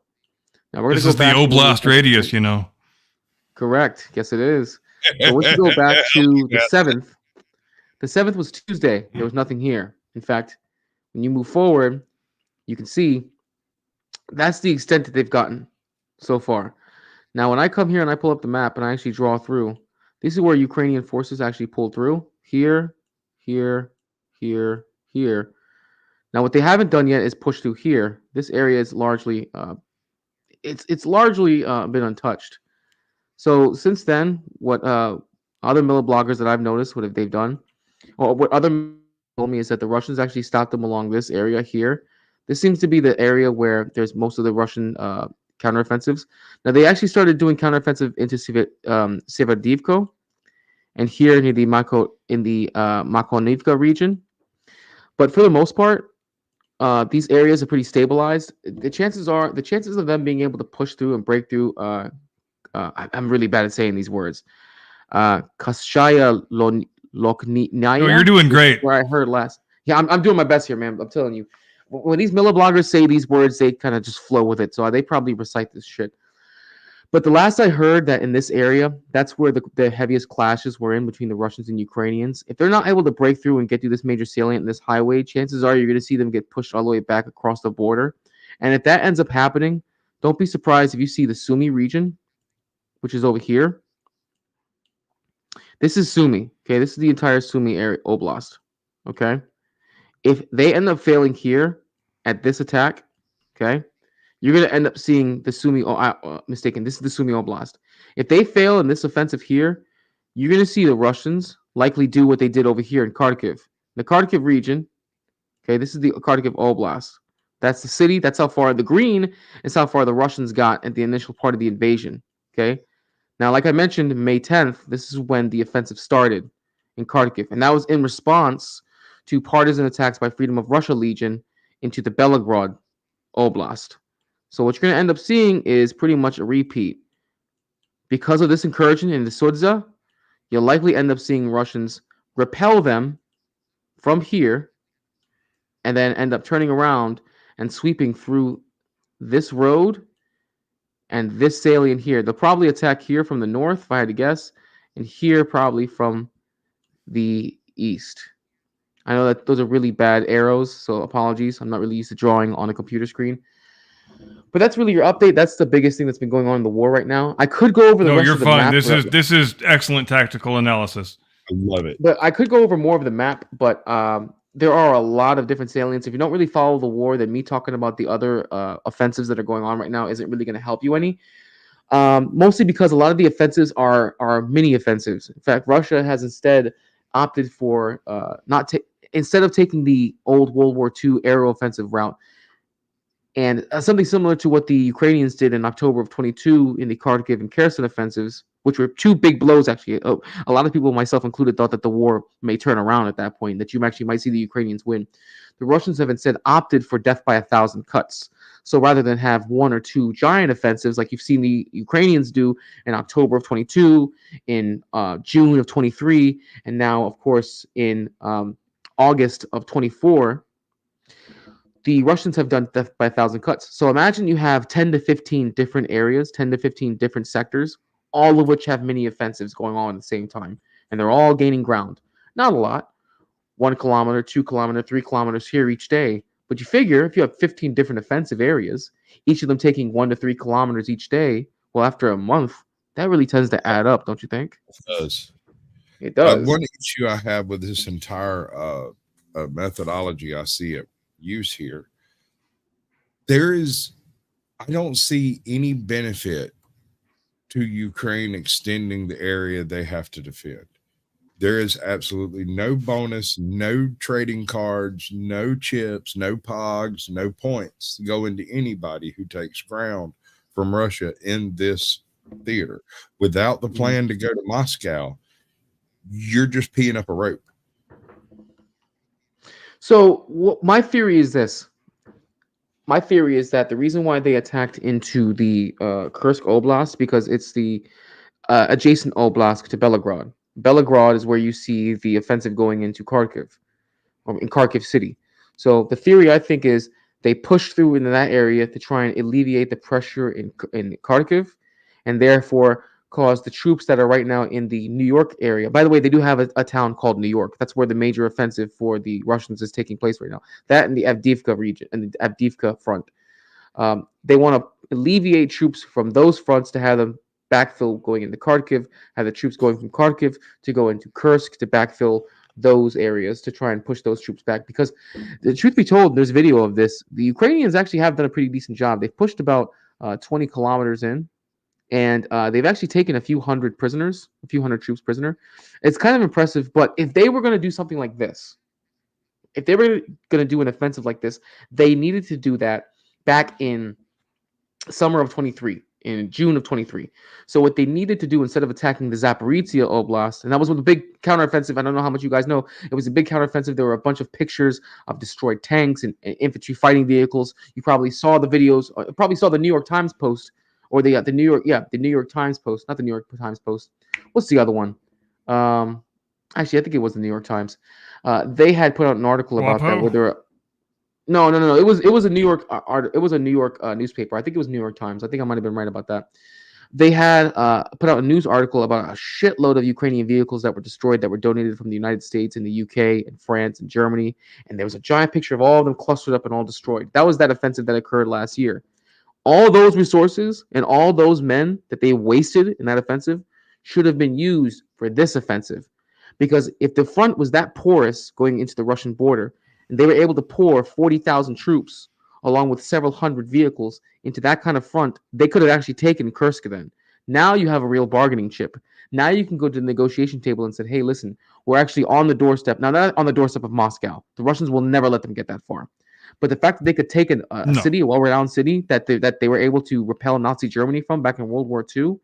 Speaker 4: Now we're going to go back.
Speaker 2: This is the Oblast radius, you know.
Speaker 4: Correct. Yes, it is. So once you go back to the 7th, the 7th was Tuesday. There was nothing here. In fact, when you move forward, you can see that's the extent that they've gotten so far. Now, when I come here and I pull up the map and I actually draw through, this is where Ukrainian forces actually pulled through. Here, here, here, here. Now, what they haven't done yet is push through here. This area is largely, it's largely been untouched. So since then, what other Miller bloggers that I've noticed, what have they done, or what other told me is that the Russians actually stopped them along this area here. This seems to be the area where there's most of the Russian counteroffensives. Now they actually started doing counteroffensive into Severdivko, and here in the Makonivka region. But for the most part, these areas are pretty stabilized. The chances of them being able to push through and break through. I'm really bad at saying these words. Kashaya Loknaya.
Speaker 2: No, you're doing great.
Speaker 4: Where I heard last. Yeah, I'm doing my best here, man. I'm telling you. When these Miller bloggers say these words, they kind of just flow with it. So they probably recite this shit. But the last I heard that in this area, that's where the heaviest clashes were in between the Russians and Ukrainians. If they're not able to break through and get through this major salient and this highway, chances are you're going to see them get pushed all the way back across the border. And if that ends up happening, don't be surprised if you see the Sumy region, which is over here. This is Sumy. Okay, this is the entire Sumy area oblast. Okay, if they end up failing here at this attack, okay, you're going to end up seeing the Sumy. Mistaken. This is the Sumy Oblast. If they fail in this offensive here, you're going to see the Russians likely do what they did over here in Kharkiv. The Kharkiv region, okay, this is the Kharkiv Oblast. That's the city. That's how far the green is how far the Russians got at the initial part of the invasion. Okay. Now, like I mentioned, May 10th, this is when the offensive started in Kharkiv. And that was in response to partisan attacks by Freedom of Russia Legion into the Belgorod Oblast. So what you're going to end up seeing is pretty much a repeat. Because of this incursion in the Sudza, you'll likely end up seeing Russians repel them from here and then end up turning around and sweeping through this road and this salient here. They'll probably attack here from the north, if I had to guess, and here probably from the east. I know that those are really bad arrows, so apologies. I'm not really used to drawing on a computer screen. But that's really your update. That's the biggest thing that's been going on in the war right now. I could go over the rest of the map.
Speaker 2: No, you're fine. This is excellent tactical analysis.
Speaker 1: I love it.
Speaker 4: But I could go over more of the map, but there are a lot of different salients. If you don't really follow the war, then me talking about the other offensives that are going on right now isn't really going to help you any. Mostly because a lot of the offensives are mini offensives. In fact, Russia has instead opted for instead of taking the old World War II aero offensive route, and something similar to what the Ukrainians did in October of 22 in the Kharkiv and Kherson offensives, which were two big blows, actually. A lot of people, myself included, thought that the war may turn around at that point, that you actually might see the Ukrainians win. The Russians have instead opted for death by 1,000 cuts. So rather than have one or two giant offensives like you've seen the Ukrainians do in October of 22, in June of 23, and now, of course, in August of 24, the Russians have done death by 1,000 cuts. So imagine you have 10 to 15 different areas, 10 to 15 different sectors, all of which have mini offensives going on at the same time. And they're all gaining ground. Not a lot. 1 kilometer, 2 kilometers, 3 kilometers here each day. But you figure if you have 15 different offensive areas, each of them taking 1 to 3 kilometers each day, well, after a month, that really tends to add up, don't you think?
Speaker 1: It does.
Speaker 4: It does.
Speaker 1: One issue I have with this entire methodology I see it use here, I don't see any benefit to Ukraine extending the area they have to defend. There is absolutely no bonus, no trading cards, no chips, no pogs, no points going to anybody who takes ground from Russia in this theater. Without the plan to go to Moscow, you're just peeing up a rope.
Speaker 4: So my theory is this. My theory is that the reason why they attacked into the Kursk Oblast, because it's the adjacent oblast to Belgorod. Belgorod is where you see the offensive going into Kharkiv, or in Kharkiv city. So the theory, I think, is they pushed through into that area to try and alleviate the pressure in Kharkiv, and therefore cause the troops that are right now in the New York area. By the way, they do have a town called New York. That's where the major offensive for the Russians is taking place right now. That in the Avdiivka region, and the Avdiivka front. They want to alleviate troops from those fronts to have them backfill going into Kharkiv, have the troops going from Kharkiv to go into Kursk to backfill those areas to try and push those troops back. Because the truth be told, there's video of this. The Ukrainians actually have done a pretty decent job. They've pushed about 20 kilometers in. And they've actually taken a few hundred troops prisoner. It's kind of impressive, but if they were going to do something like this, if they were going to do an offensive like this, they needed to do that back in summer of 23, in June of 23. So what they needed to do, instead of attacking the Zaporizhia Oblast, and that was with a big counteroffensive. I don't know how much you guys know. It was a big counteroffensive. There were a bunch of pictures of destroyed tanks and infantry fighting vehicles. You probably saw the videos. Probably saw the New York Times post, or the New York Times post, not the New York Times post. What's the other one? Actually, I think it was the New York Times. They had put out an article about that where there. No. It was a New York it was a New York newspaper. I think it was New York Times. I think I might have been right about that. They had put out a news article about a shitload of Ukrainian vehicles that were destroyed that were donated from the United States and the UK and France and Germany. And there was a giant picture of all of them clustered up and all destroyed. That was that offensive that occurred last year. All those resources and all those men that they wasted in that offensive should have been used for this offensive. Because if the front was that porous going into the Russian border, and they were able to pour 40,000 troops along with several hundred vehicles into that kind of front, they could have actually taken Kursk then. Now you have a real bargaining chip. Now you can go to the negotiation table and say, hey, listen, we're actually on the doorstep. Now, not on the doorstep of Moscow. The Russians will never let them get that far. But the fact that they could take a city, a well-renowned city that they were able to repel Nazi Germany from back in World War II,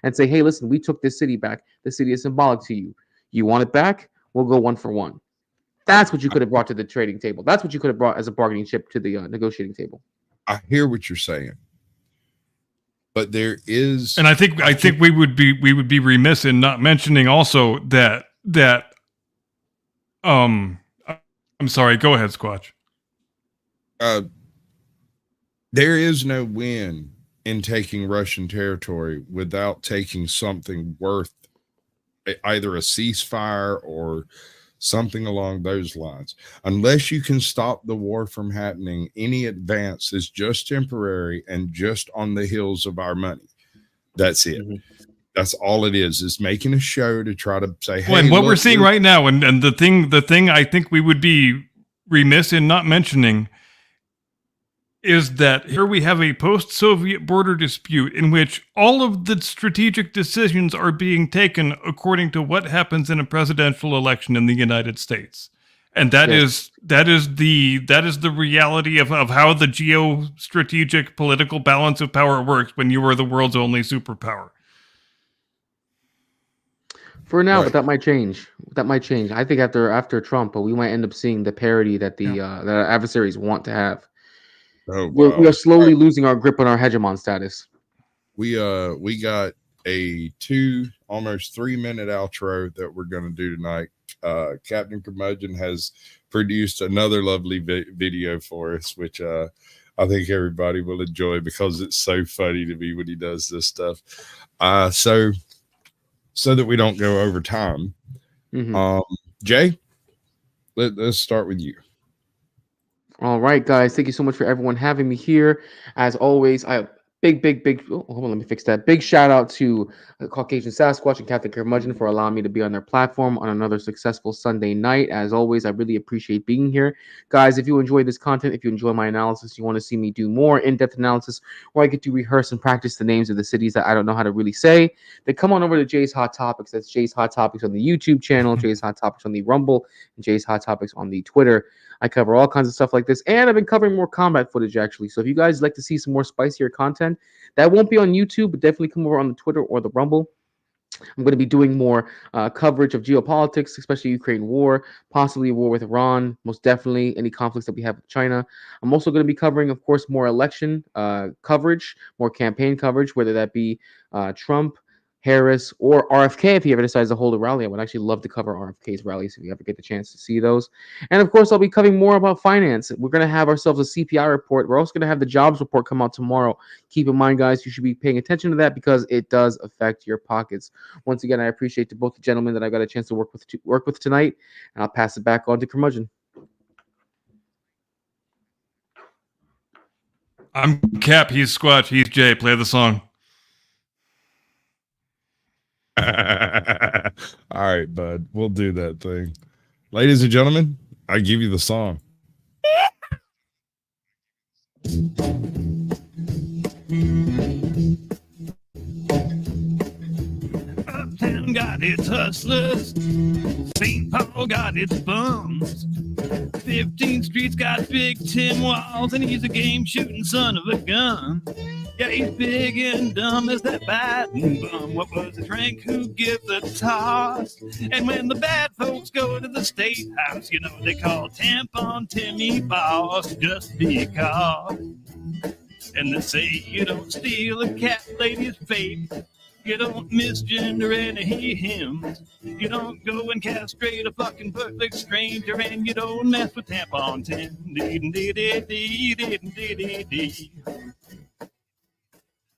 Speaker 4: and say, hey, listen, we took this city back. The city is symbolic to you. You want it back? We'll go 1 for 1. That's what you could have brought to the trading table. That's what you could have brought as a bargaining chip to the negotiating table.
Speaker 1: I hear what you're saying, but there is,
Speaker 2: and I think we would be remiss in not mentioning also that I'm sorry. Go ahead, Squatch.
Speaker 1: There is no win in taking Russian territory without taking something worth either a ceasefire or something along those lines. Unless you can stop the war from happening, any advance is just temporary and just on the heels of our money. That's it. Mm-hmm. That's all it is making a show to try to say, hey,
Speaker 2: and what we're seeing right now, and the thing I think we would be remiss in not mentioning is that here we have a post-Soviet border dispute in which all of the strategic decisions are being taken according to what happens in a presidential election in the United States. And that is the reality of how the geostrategic political balance of power works when you are the world's only superpower.
Speaker 4: For now, but that might change. I think after Trump, we might end up seeing the parity that that our adversaries want to have.
Speaker 1: Oh, wow.
Speaker 4: We are slowly losing our grip on our hegemon status.
Speaker 1: We got a almost 3-minute outro that we're going to do tonight. Captain Curmudgeon has produced another lovely video for us, which I think everybody will enjoy because it's so funny to me when he does this stuff. So that we don't go over time, Jay, let's start with you.
Speaker 4: All right, guys. Thank you so much for everyone having me here. As always, big. Oh, hold on, let me fix that. Big shout out to Caucasian Sasquatch and Captain Curmudgeon for allowing me to be on their platform on another successful Sunday night. As always, I really appreciate being here, guys. If you enjoy this content, if you enjoy my analysis, you want to see me do more in-depth analysis, where I get to rehearse and practice the names of the cities that I don't know how to really say, then come on over to Jay's Hot Topics. That's Jay's Hot Topics on the YouTube channel, Jay's Hot Topics on the Rumble, and Jay's Hot Topics on the Twitter. I cover all kinds of stuff like this, and I've been covering more combat footage, actually. So if you guys like to see some more spicier content, that won't be on YouTube, but definitely come over on the Twitter or the Rumble. I'm going to be doing more coverage of geopolitics, especially Ukraine war, possibly a war with Iran, most definitely any conflicts that we have with China. I'm also going to be covering, of course, more election coverage, more campaign coverage, whether that be Trump, Harris, or RFK if he ever decides to hold a rally. I would actually love to cover RFK's rallies if you ever get the chance to see those. And of course, I'll be covering more about finance. We're going to have ourselves a CPI report. We're also going to have the jobs report come out tomorrow. Keep in mind, guys, you should be paying attention to that because it does affect your pockets. Once again, I appreciate both the gentlemen that I got a chance to work with tonight, and I'll pass it back on to Curmudgeon.
Speaker 2: I'm Cap, he's Squatch, he's Jay. Play the song.
Speaker 1: All right, bud. We'll do that thing. Ladies and gentlemen, I give you the song.
Speaker 2: Uptown got its hustlers. St. Paul got its bums. 15th Street's got big tin walls, and he's a game-shooting son of a gun. Yeah, he's big and dumb as that Biden bum. What was it, Frank, who gives a toss? And when the bad folks go to the state house, you know they call Tampon Timmy boss just because. And they say you don't steal a cat lady's vape. You don't misgender any hymns. You don't go and castrate a fucking perfect stranger, and you don't mess with Tampon Tim.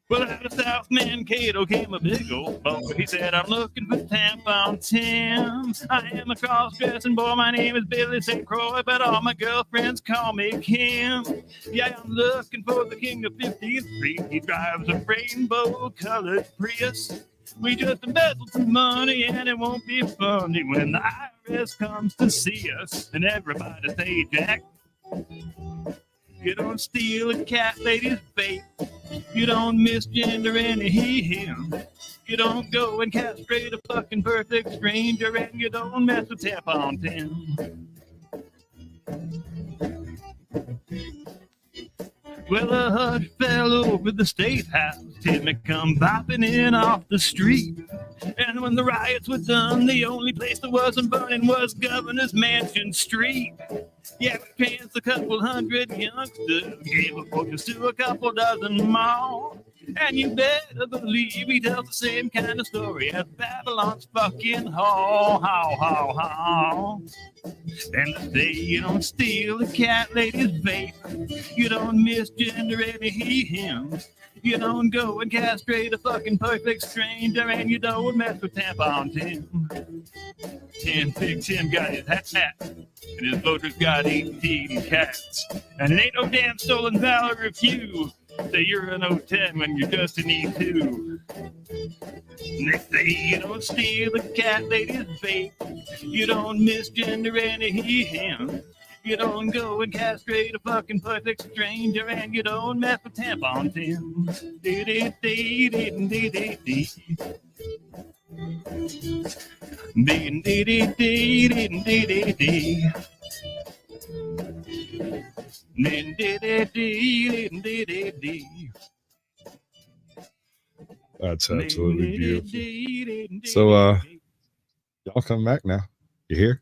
Speaker 2: Well, out of South Mankato came a big old boy. He said, I'm looking for Tampon Tim. I am a cross-dressing boy. My name is Billy St. Croix, but all my girlfriends call me Kim. Yeah, I'm looking for the king of 15th Street. He drives a rainbow-colored Prius. We just embezzled some money, and it won't be funny when the IRS comes to see us. And everybody say, Jack, you don't steal a cat lady's vape. You don't misgender any him. You don't go and castrate a fucking perfect stranger, and you don't mess with Tampon Tim. Well, a hush fell over the state house. Timmy come bopping in off the street. And when the riots were done, the only place that wasn't burning was Governor's Mansion Street. Yeah, we chanced a couple hundred youngsters, gave a fortune to a couple dozen more. And you better believe he tells the same kind of story as Babylon's fucking hall. And they say you don't steal the cat lady's vape. You don't misgender any him. You don't go and castrate a fucking perfect stranger, and you don't mess with Tampon Tim. Big Tim got his hat, and his voters got 18 cats. And it ain't no damn stolen valor if you say you're an 010 when you're just an E2. And they say you don't steal the cat lady's vape. You don't misgender any him. You don't go and castrate a fucking perfect stranger, and you don't mess with Tampon Tim.
Speaker 1: That's absolutely beautiful. So, y'all come back now. You hear?